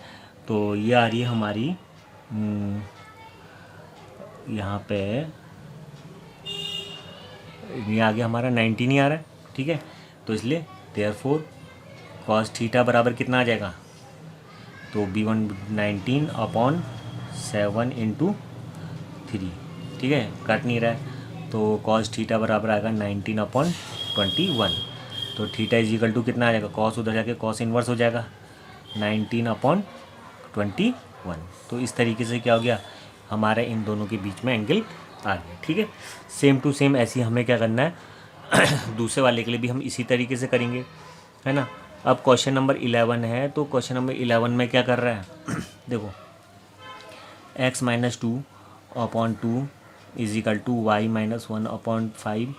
तो ये आ रही है हमारी यहाँ पे ये आ गया हमारा 19 ही आ रहा है। ठीक है, तो इसलिए देयरफॉर cos थीटा बराबर कितना आ जाएगा, तो B1 19 अपॉन 7 इंटू 3। ठीक है, कट नहीं रहा है, तो cos थीटा बराबर आएगा 19 अपॉन 21। तो थीटा इज इक्वल टू कितना आ जाएगा, cos उधर जाके cos इन्वर्स हो जाएगा 19 अपॉन 21। तो इस तरीके से क्या हो गया, हमारे इन दोनों के बीच में एंगल आ गया। ठीक है, सेम टू सेम ऐसे हमें क्या करना है दूसरे वाले के लिए भी हम इसी तरीके से करेंगे, है ना। अब क्वेश्चन नंबर 11 है, तो क्वेश्चन नंबर 11 में क्या कर रहा है देखो, x minus 2 upon 2 is equal to y minus 1 upon 5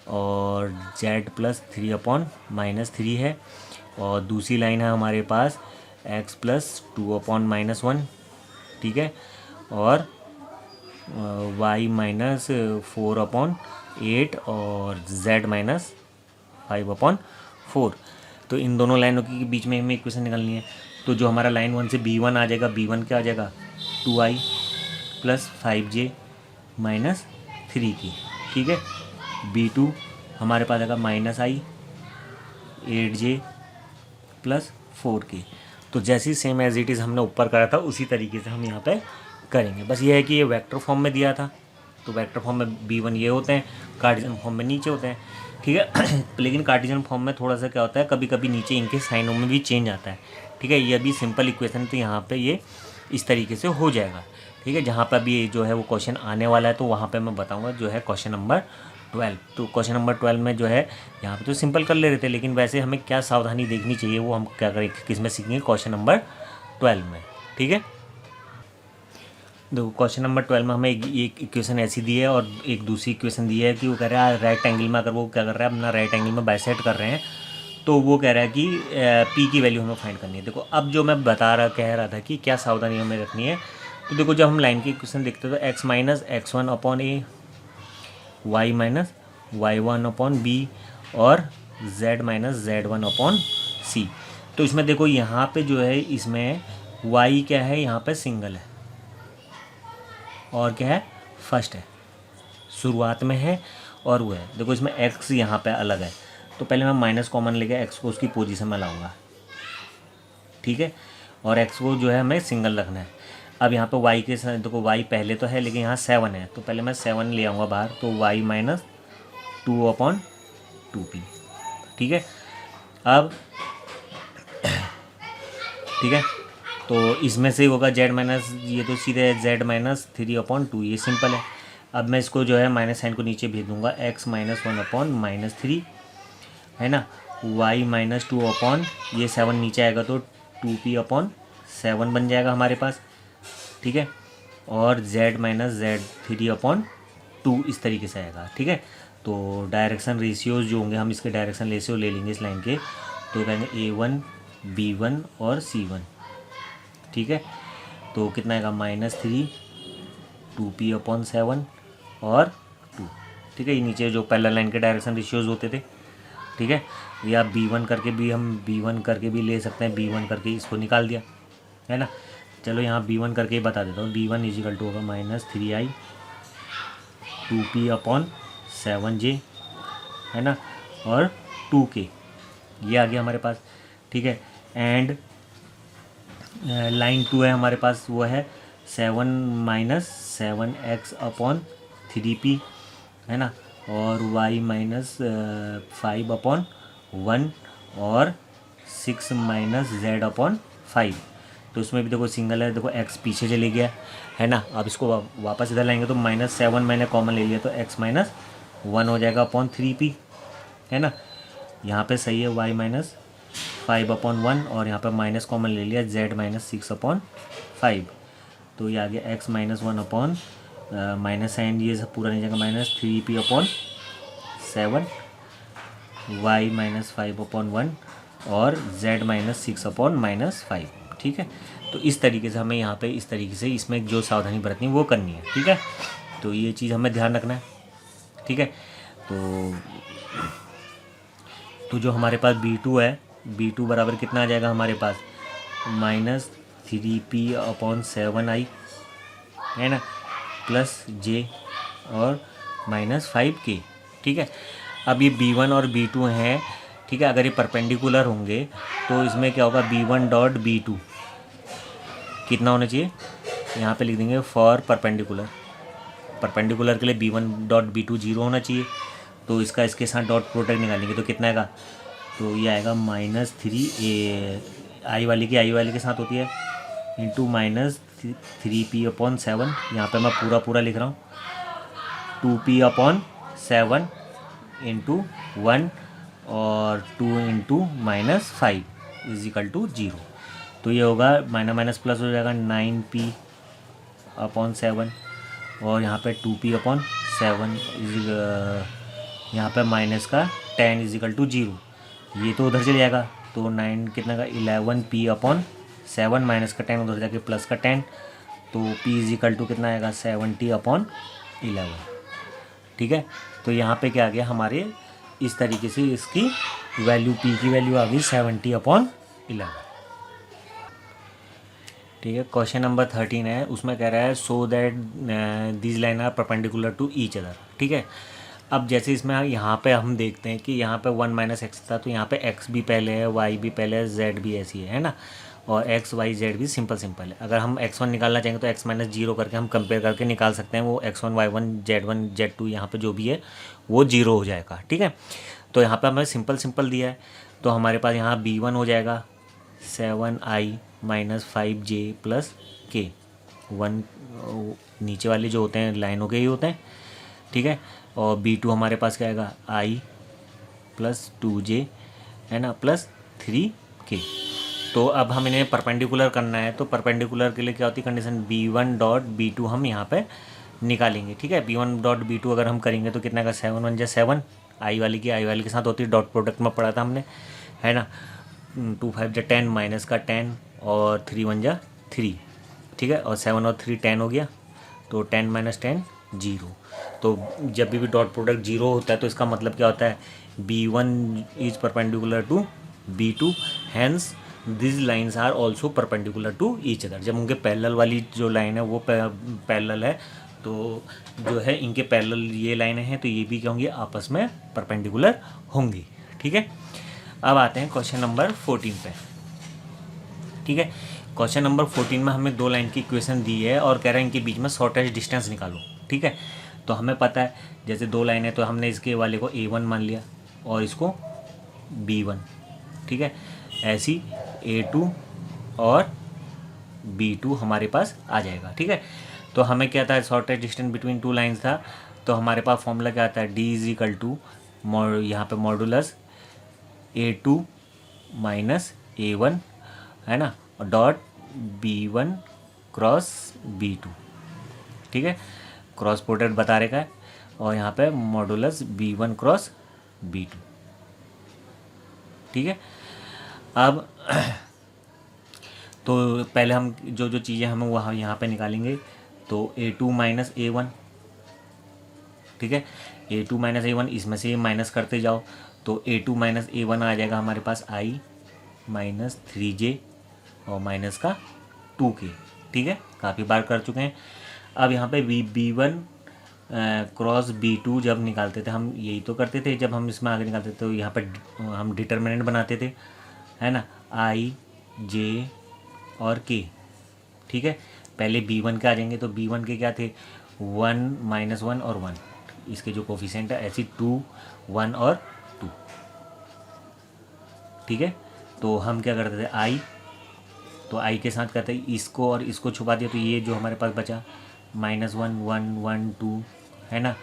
और z प्लस 3 अपॉन माइनस 3 है, और दूसरी लाइन है हमारे पास x प्लस 2 अपॉन माइनस 1। ठीक है, और y माइनस 4 अपॉन 8 और z माइनस 5 अपॉन 4। तो इन दोनों लाइनों के बीच में हमें इक्वेशन निकालनी है। तो जो हमारा लाइन 1 से B1 आ जाएगा, B1 क्या आ जाएगा 2i प्लस 5j माइनस 3 की। ठीक है, B2 हमारे पास आएगा minus i 8j plus 4k। तो जैसी सेम एज इट इज़ हमने ऊपर करा था उसी तरीके से हम यहाँ पे करेंगे। बस ये है कि ये वेक्टर फॉर्म में दिया था, तो वेक्टर फॉर्म में B1 ये होते हैं, कार्टेशियन फॉर्म में नीचे होते हैं। ठीक है, लेकिन कार्टेशियन फॉर्म में थोड़ा सा क्या होता है, कभी कभी नीचे इनके साइनों में भी चेंज आता है। ठीक है, ये अभी सिंपल इक्वेशन तो यहाँ पे ये इस तरीके से हो जाएगा। ठीक है, जहाँ पर अभी जो है वो क्वेश्चन आने वाला है तो वहाँ पे मैं बताऊँगा जो है क्वेश्चन नंबर 12। तो क्वेश्चन नंबर 12 में जो है यहाँ पे तो सिंपल कर ले रहे थे, लेकिन वैसे हमें क्या सावधानी देखनी चाहिए वो हम क्या करें किस में सीखेंगे क्वेश्चन नंबर 12 में। ठीक है, देखो क्वेश्चन नंबर 12 में हमें एक इक्वेशन ऐसी दी है और एक दूसरी इक्वेशन दी है कि वो कह रहा है राइट एंगल में, अगर वो क्या कर रहा है अपना राइट एंगल में बाइसेक्ट कर रहे हैं तो वो कह रहा है कि P की वैल्यू हमें फाइंड करनी है। देखो अब जो मैं कह रहा था कि क्या सावधानी हमें रखनी है, तो देखो जब हम लाइन की इक्वेशन देखते हैं तो x minus x1 upon a, y minus y1 upon b और z minus z1 upon c। तो इसमें देखो यहाँ पे जो है इसमें वाई क्या है यहाँ पे सिंगल है और क्या है फर्स्ट है, शुरुआत में है और वो है। देखो इसमें एक्स यहाँ पे अलग है, तो पहले मैं माइनस कॉमन लेके एक्स को उसकी पोजीशन में लाऊंगा, ठीक है, और एक्स को जो है हमें सिंगल रखना है। अब यहाँ पे वाई के साथ देखो वाई पहले तो है लेकिन यहाँ 7 है, तो पहले मैं 7 ले आऊँगा बाहर, तो वाई माइनस 2/2p, ठीक है। अब ठीक है, तो इसमें से होगा z माइनस, ये तो सीधे z माइनस 3/2, ये सिंपल है। अब मैं इसको जो है माइनस साइन को नीचे भेज दूंगा, x माइनस 1/-3 है ना, y माइनस 2 ये 7 नीचे आएगा तो 2p/7 बन जाएगा हमारे पास, ठीक है, और z माइनस z3/2 इस तरीके से आएगा, ठीक है। तो डायरेक्शन रेशियोज जो होंगे हम इसके डायरेक्शन रेशियो ले लेंगे इस लाइन के, तो कहेंगे A1 B1 और C1, ठीक है। तो कितना आएगा -3 2p/7 और 2, ठीक है। ये नीचे जो पैरेलल लाइन के डायरेक्शन रेशियोज होते थे, ठीक है, या B1 करके भी हम B1 करके भी ले सकते हैं, B1 करके इसको निकाल दिया है ना। चलो यहाँ B1 करके ही बता देता हूँ, B1 इजिकल टू होगा -3i 2p/7j है ना, और 2k, ये आ गया हमारे पास, ठीक है। एंड लाइन 2 है हमारे पास, वो है 7 माइनस 7x/3p है ना, और y माइनस 5/1 और 6 माइनस z/5। तो इसमें भी देखो सिंगल है, देखो x पीछे चले गया है ना। अब इसको वापस इधर लाएंगे तो -7 मैंने कॉमन ले लिया, तो x माइनस 1 हो जाएगा /3p है ना। यहाँ पे सही है y माइनस 5/1 और यहाँ पे माइनस कॉमन ले लिया, z माइनस 6/5, तो ये आ गया x माइनस 1 माइनस साइन ये सब पूरा नहीं जाएगा -3p/7 y माइनस 5/1 और z माइनस 6/5, ठीक है। तो इस तरीके से हमें यहाँ पे इस तरीके से इसमें जो सावधानी बरतनी है वो करनी है, ठीक है। तो ये चीज़ हमें ध्यान रखना है, ठीक है। तो जो हमारे पास B2 है, B2 बराबर कितना आ जाएगा हमारे पास -3p/7i है ना, प्लस j और -5k, ठीक है। अब ये B1 और B2 हैं, ठीक है। अगर ये परपेंडिकुलर होंगे तो इसमें क्या होगा, B1.B2 कितना होना चाहिए, यहाँ पे लिख देंगे फॉर परपेंडिकुलर, परपेंडिकुलर के लिए B1.B2 0 होना चाहिए। तो इसका इसके साथ डॉट प्रोडक्ट निकालेंगे तो कितना आएगा, तो ये आएगा -3 आई वाली की आई वाली के साथ होती है इंटू -3p/7, यहाँ पे मैं पूरा लिख रहा हूँ, 2p/7 इंटू 1 और 2 इंटू -5 इजिकल टू 0। तो ये होगा माइनस प्लस हो जाएगा 9p/7 और यहाँ पे 2p/7 यहाँ पे माइनस का 10 इजिकल टू 0, ये तो उधर चले जाएगा, तो 9 कितना का 11p/7 माइनस का 10 उधर जाके प्लस का 10, तो p इजिकल टू कितना आएगा 70/11, ठीक है। तो यहाँ पे क्या आ गया हमारे, इस तरीके से इसकी वैल्यू p की वैल्यू आ गई 70/11, ठीक है। क्वेश्चन नंबर 13 है, उसमें कह रहा है so that this line are perpendicular to each other, ठीक है। अब जैसे इसमें यहाँ पे हम देखते हैं कि यहाँ पे 1 - x था, तो यहाँ पे x भी पहले है, y भी पहले है, z भी ऐसी है ना, और x y z भी सिंपल है। अगर हम x1 निकालना चाहेंगे तो x - 0 करके हम कंपेयर करके निकाल सकते हैं, वो x1 y1 z1 z2 यहाँ पे जो भी है वो 0 हो जाएगा, ठीक है। तो यहाँ पे हमें सिंपल दिया है, तो हमारे पास यहाँ b1 हो जाएगा 7i - 5j + k, 1 नीचे वाले जो होते हैं लाइनों के ही होते हैं, ठीक है। और B2 हमारे पास क्या आएगा i + 2j है ना + 3k। तो अब हम इन्हें परपेंडिकुलर करना है, तो परपेंडिकुलर के लिए क्या होती है कंडीशन, B1.B2 हम यहाँ पे निकालेंगे, ठीक है। B1.B2 अगर हम करेंगे तो कितना का 7 1 जा 7, आई वाली की आई वाली के साथ होती है, डॉट प्रोडक्ट में पढ़ा था हमने है ना, 2 5 जा 10 माइनस का 10 और 3 1 जा 3, ठीक है, और 7 और 3 10 हो गया, तो 10 - 10 0। तो जब भी डॉट प्रोडक्ट 0 होता है तो इसका मतलब क्या होता है, B1 is perpendicular to B2, hence this lines are also perpendicular to each other. जब उनके पैरेलल वाली जो लाइन है वो पैरेलल है, तो जो है इनके पैरेलल ये लाइनें हैं, तो ये भी क्या होंगी, आपस में परपेंडिकुलर होंगी। ठीक है, अब आते हैं क्वेश्चन नंबर 14 पे। ठीक है, क्वेश्चन नंबर 14 में हमें दो लाइन की इक्वेशन दी है और कह रहे हैं इनके बीच में शॉर्टेस्ट डिस्टेंस निकालो। ठीक है, तो हमें पता है जैसे दो लाइन है तो हमने इसके वाले को A1 मान लिया और इसको B1। ठीक है, ऐसी A2 और B2 हमारे पास आ जाएगा। ठीक है, तो हमें क्या था, shortest distance between two lines था, तो हमारे पास फॉर्मूला क्या आता है, D इज इक्वल टू यहाँ पे मॉडुलस A2 माइनस A1 है ना, और डॉट B1 क्रॉस B2। ठीक है, क्रॉस प्रोडक्ट बता रखा है और यहाँ पे मॉडुलस B1 क्रॉस B2। ठीक है, अब तो पहले हम जो जो चीज़ें हमें वहाँ यहाँ पे निकालेंगे, तो A2 माइनस A1। ठीक है, A2 माइनस A1, इसमें से माइनस करते जाओ, तो A2 माइनस A1 आ जाएगा हमारे पास I माइनस 3J और माइनस का 2K। ठीक है, काफ़ी बार कर चुके हैं। अब यहाँ पे B1 क्रॉस B2 जब निकालते थे, हम यही तो करते थे जब हम इसमें आगे निकालते थे, तो यहाँ पे हम डिटर्मिनेंट बनाते थे, है ना, I J और K। ठीक है, पहले B1 के आ जाएंगे, तो B1 के क्या थे, 1 माइनस 1 और 1, इसके जो कोफिशिएंट है ऐसी 2 1 और 2। ठीक है, तो हम क्या करते थे, I, तो I के साथ करते इसको और इसको छुपा दिया, तो ये जो हमारे पास बचा माइनस 1 1 1 2 है ना,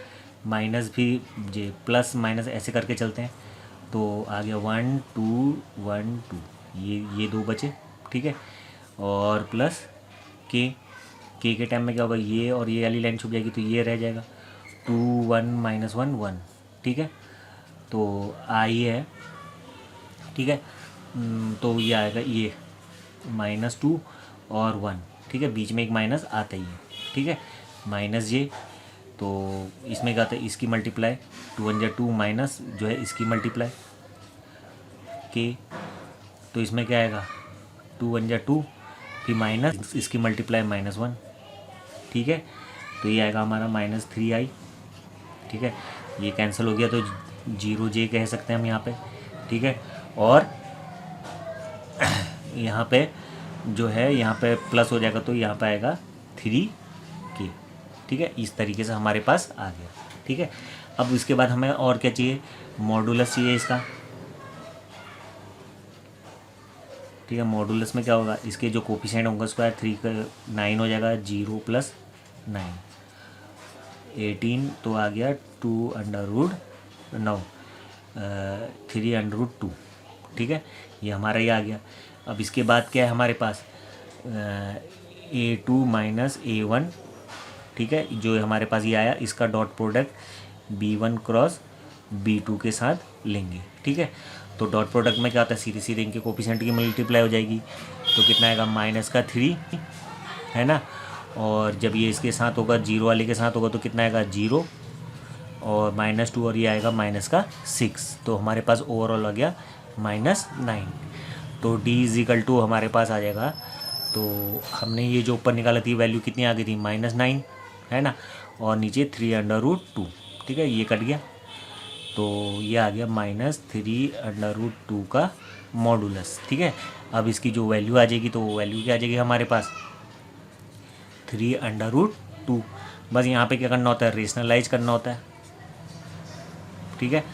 माइनस भी जे प्लस माइनस ऐसे करके चलते हैं, तो आ गया 1 2 1 2, ये दो बचे। ठीक है, और प्लस के के टाइम में क्या होगा, ये और ये वाली लाइन छुप जाएगी, तो ये रह जाएगा 2 1 माइनस 1 1। ठीक है, तो आई है। ठीक है, तो ये आएगा ये -2 और 1। ठीक है, बीच में एक माइनस आता ही है। ठीक है, माइनस J, तो इसमें क्या आता है, इसकी मल्टीप्लाई 2 1 2 माइनस जो है इसकी मल्टीप्लाई के, तो इसमें क्या आएगा 2 1 2, फिर माइनस इसकी मल्टीप्लाई -1। ठीक है, तो ये आएगा हमारा -3I। ठीक है, ये कैंसिल हो गया, तो 0J कह सकते हैं हम यहाँ पे। ठीक है, और यहाँ पे जो है यहाँ पे प्लस हो जाएगा, तो यहाँ पे आएगा 3K। ठीक है, इस तरीके से हमारे पास आ गया। ठीक है, अब इसके बाद हमें और क्या चाहिए, मॉडुलस चाहिए इसका। ठीक है, मॉडुलस में क्या होगा, इसके जो कोफिशिएंट होगा स्क्वायर 3 का 9 हो जाएगा, 0 + 9 18, तो आ गया 2 √ 9 3 √2। ठीक है, ये हमारा ये आ गया। अब इसके बाद क्या है हमारे पास, A2 माइनस A1। ठीक है, जो हमारे पास ये आया, इसका dot product B1 cross B2 के साथ लेंगे। ठीक है, तो डॉट प्रोडक्ट में क्या होता है, सीधे सीधे इनके कोफिशिएंट की मल्टीप्लाई हो जाएगी, तो कितना आएगा -3 है ना, और जब ये इसके साथ होगा, 0 वाले के साथ होगा, तो कितना आएगा 0 और -2, और ये आएगा -6, तो हमारे पास ओवरऑल आ गया -9। तो D इज इक्वल टू हमारे पास आ जाएगा, तो हमने ये जो ऊपर निकाला थी वैल्यू कितनी आ गई थी, -9 है ना, और नीचे 3 √2। ठीक है, ये कट गया, तो ये आ गया -3 √2 का मॉडुलस। ठीक है, अब इसकी जो वैल्यू आ जाएगी, तो वैल्यू क्या आ जाएगी हमारे पास 3 √2। बस यहाँ पे क्या करना होता है, रेशनलाइज करना होता है। ठीक है,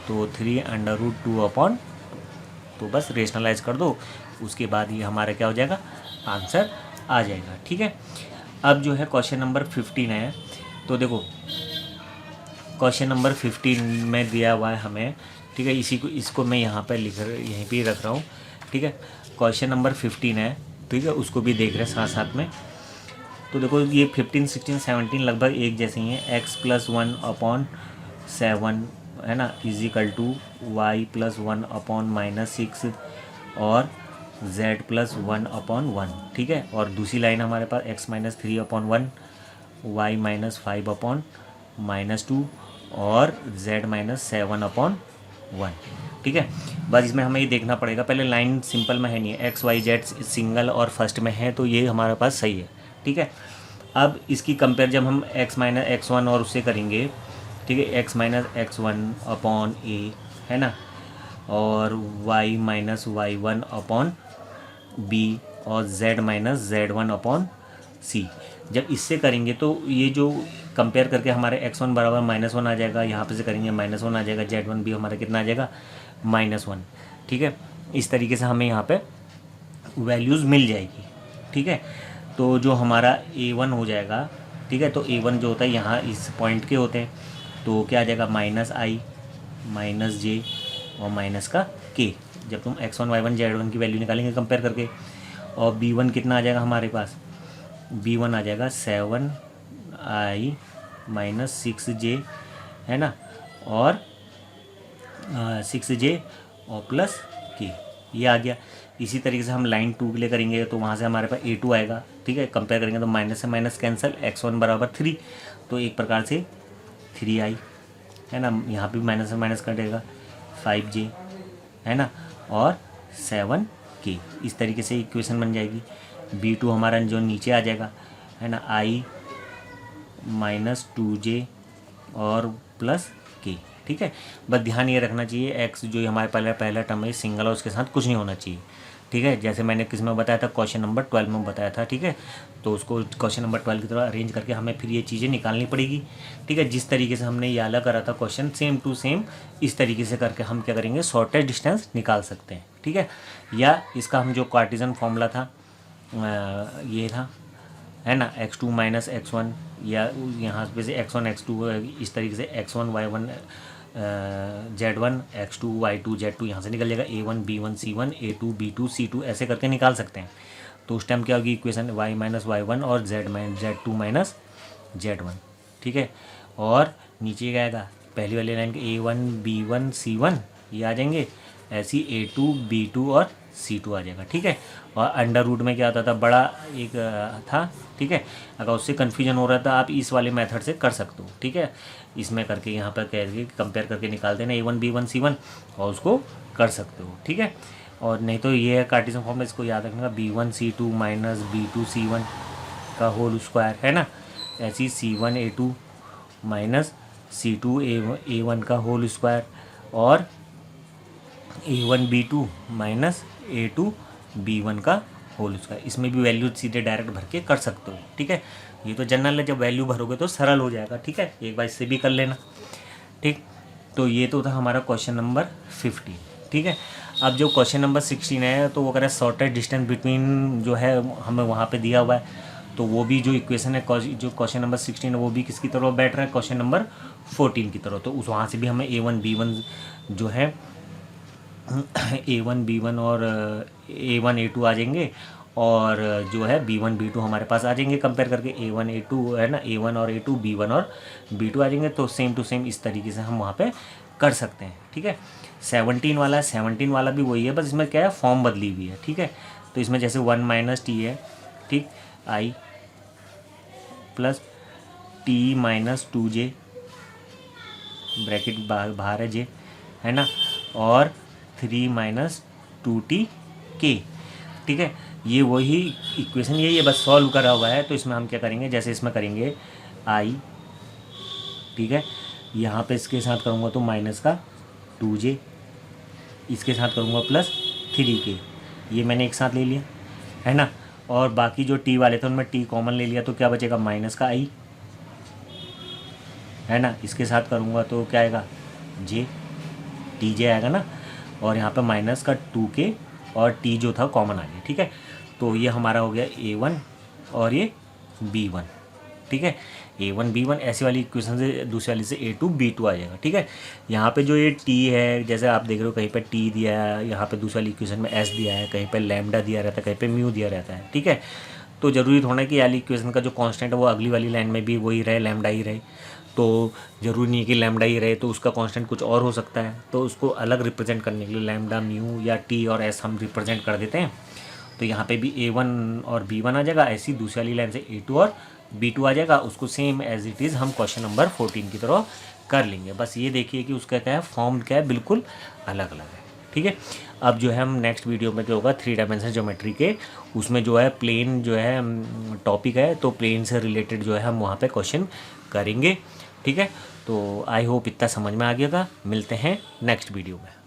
तो 3 √2 तो बस रेशनलाइज कर दो, उसके बाद ये हमारा क्या हो जाएगा, आंसर आ जाएगा। ठीक है, अब जो है क्वेश्चन नंबर 15 है, तो देखो क्वेश्चन नंबर 15 में दिया हुआ है हमें। ठीक है, इसको मैं यहाँ पर यहीं पे रख रहा हूँ। ठीक है, क्वेश्चन नंबर 15 है, ठीक है, उसको भी देख रहे हैं साथ साथ में। तो देखो ये 15 16 17 लगभग एक जैसे ही हैं। x + 1/7 है ना, इज इक्वल टू y + 1/-6 और z + 1/1। ठीक है, और दूसरी लाइन हमारे पास x - 3/1, y - 5/-2 और z - 7/1। ठीक है। बस इसमें हमें ये देखना पड़ेगा, पहले लाइन सिंपल में है नहीं है, एक्स वाई जेड सिंगल और फर्स्ट में है, तो ये हमारे पास सही है, ठीक है। अब इसकी कंपेयर जब हम x माइनस एक्स वन और उससे करेंगे, ठीक है, x minus x one upon a, है ना, और y minus y one upon b, और z minus z one upon c, जब इससे करेंगे तो ये जो कंपेयर करके हमारे x1 बराबर -1 आ जाएगा, यहाँ पे से करेंगे -1 आ जाएगा, z1 भी हमारा कितना आ जाएगा -1, ठीक है। इस तरीके से हमें यहाँ पे वैल्यूज़ मिल जाएगी, ठीक है। तो जो हमारा a1 हो जाएगा, ठीक है, तो a1 जो होता है यहाँ इस पॉइंट के होते हैं, तो क्या आ जाएगा -i -j और माइनस का k, जब तुम x1 y1 z1 की वैल्यू निकालेंगे कंपेयर करके। और b1 कितना आ जाएगा हमारे पास, b1 आ जाएगा 7i -6j, है ना, और 6j और प्लस k, ये आ गया। इसी तरीके से हम लाइन 2 के लिए करेंगे, तो वहाँ से हमारे पास a2 आएगा, ठीक है, कंपेयर करेंगे तो माइनस से माइनस कैंसिल, x1 बराबर 3, तो एक प्रकार से 3i, है ना, यहाँ पे माइनस से माइनस कटेगा 5j, है ना, और 7k। इस तरीके से इक्वेशन बन जाएगी। b2 हमारा जो नीचे आ जाएगा, है ना, i -2j और प्लस k, ठीक है। बस ध्यान ये रखना चाहिए x जो हमारे पहला टर्म है सिंगल और उसके साथ कुछ नहीं होना चाहिए, ठीक है, जैसे मैंने किस में बताया था, क्वेश्चन नंबर 12 में बताया था, ठीक है। तो उसको क्वेश्चन नंबर 12 की तरह अरेंज करके हमें फिर ये चीज़ें निकालनी पड़ेगी, ठीक है। जिस तरीके से हमने ये वाला करा था क्वेश्चन, सेम टू सेम इस तरीके से करके हम क्या करेंगे, शॉर्टेस्ट डिस्टेंस निकाल सकते हैं, ठीक है। या इसका हम जो कार्टेशियन फॉर्मूला था ये था, है ना, x2 माइनस x1, या यहाँ पे से x1 x2 इस तरीके से x1 y1 z1 x2 y2 z2 यहाँ से निकल जाएगा, a1 b1 c1 a2 b2 c2 ऐसे करके निकाल सकते हैं। तो उस टाइम क्या होगी इक्वेशन, y माइनस y1 और z2 माइनस z1, ठीक है। और नीचे क्या आएगा, पहली वाली लाइन के a1 b1 c1 ये आ जाएंगे, ऐसी a2 b2 और c2 आ जाएगा, ठीक है। और अंडर रूट में क्या आता था, बड़ा एक था, ठीक है। अगर उससे कन्फ्यूजन हो रहा था आप इस वाले मेथड से कर सकते हो, ठीक है, इसमें करके यहाँ पर करके कंपेयर करके निकाल देना a1 b1 c1 और उसको कर सकते हो, ठीक है। और नहीं तो ये है कार्टेशियन फॉर्म में, इसको याद रखना, b1 c2 minus b2 c1 का होल स्क्वायर, है ना, ऐसी c1 a2 minus c2 a1 का होल स्क्वायर, और a1 b2 minus a2 b1 का होल स्क्वायर। इसमें भी वैल्यू सीधे डायरेक्ट भर के कर सकते हो, ठीक है। ये तो जनरल है, जब वैल्यू भरोगे तो सरल हो जाएगा, ठीक है, एक बार इससे भी कर लेना, ठीक। तो ये तो था हमारा क्वेश्चन नंबर 15, ठीक है। अब जो क्वेश्चन नंबर 16 है, तो वो कह रहा है शॉर्टेस्ट डिस्टेंस बिटवीन जो है हमें वहाँ पे दिया हुआ है, तो वो भी जो इक्वेशन है जो क्वेश्चन नंबर 16 है वो भी किसकी तरह बैठ रहा है, क्वेश्चन नंबर 14 की तरह। तो उस वहाँ से भी हमें a1 b1 जो है a1 b1 और a1 a2 आ जाएंगे, और जो है b1 b2 हमारे पास आ जाएंगे कंपेयर करके, a1 a2 है ना, a1 और a2 b1 और b2 आ जाएंगे। तो सेम टू सेम इस तरीके से हम वहाँ पे कर सकते हैं, ठीक है। 17 वाला है, 17 वाला भी वही है, बस इसमें क्या है, फॉर्म बदली हुई है, ठीक है। तो इसमें जैसे 1 माइनस टी है, ठीक, i plus T minus 2j bracket बाहर है j, है ना, और 3 माइनस 2t k, ठीक है। ये वही इक्वेशन यही है, बस सॉल्व करा हुआ है। तो इसमें हम क्या करेंगे, जैसे इसमें करेंगे i, ठीक है, यहाँ पे इसके साथ करूँगा तो माइनस का 2j, इसके साथ करूँगा प्लस 3k, ये मैंने एक साथ ले लिया, है ना। और बाकी जो t वाले थे उनमें t कॉमन ले लिया, तो क्या बचेगा, माइनस का i, है ना, इसके साथ करूँगा तो क्या आएगा, j, tj आएगा ना, और यहाँ पे माइनस का 2k और t जो था कॉमन आ गया, ठीक है। तो ये हमारा हो गया a1 और ये b1, ठीक है, a1 b1 ऐसी वाली इक्वेशन से दूसरी वाली से a2 b2 आ जाएगा, ठीक है। यहाँ पे जो ये t है, जैसे आप देख रहे हो कहीं पे t दिया है, यहाँ पे दूसरी वाली इक्वेशन में s दिया है, कहीं पे लैम्डा दिया रहता है, कहीं पे म्यू दिया रहता है, ठीक है। तो ज़रूरी थोड़ा है कि वाली इक्वेशन का जो कांस्टेंट है वो अगली वाली लाइन में भी वही रहे, लैम्डा ही रहे। तो ज़रूरी नहीं है कि लैम्डा ही रहे, तो उसका कांस्टेंट कुछ और हो सकता है, तो उसको अलग रिप्रेजेंट करने के लिए लैम्डा म्यू या टी और एस हम रिप्रेजेंट कर देते हैं। तो यहाँ पे भी a1 और b1 आ जाएगा, ऐसी दूसरी वाली लाइन से a2 और b2 आ जाएगा, उसको सेम एज इट इज़ हम क्वेश्चन नंबर 14 की तरह कर लेंगे। बस ये देखिए कि उसका क्या है, फॉर्म क्या है, बिल्कुल अलग अलग है। ठीक है, अब जो है हम नेक्स्ट वीडियो में जो होगा 3 डायमेंशन ज्योमेट्री के, उसमें जो है प्लेन जो है टॉपिक है, तो प्लेन से रिलेटेड जो है हम वहाँ पे क्वेश्चन करेंगे। ठीक है, तो आई होप इतना समझ में आ गया था। मिलते हैं नेक्स्ट वीडियो में।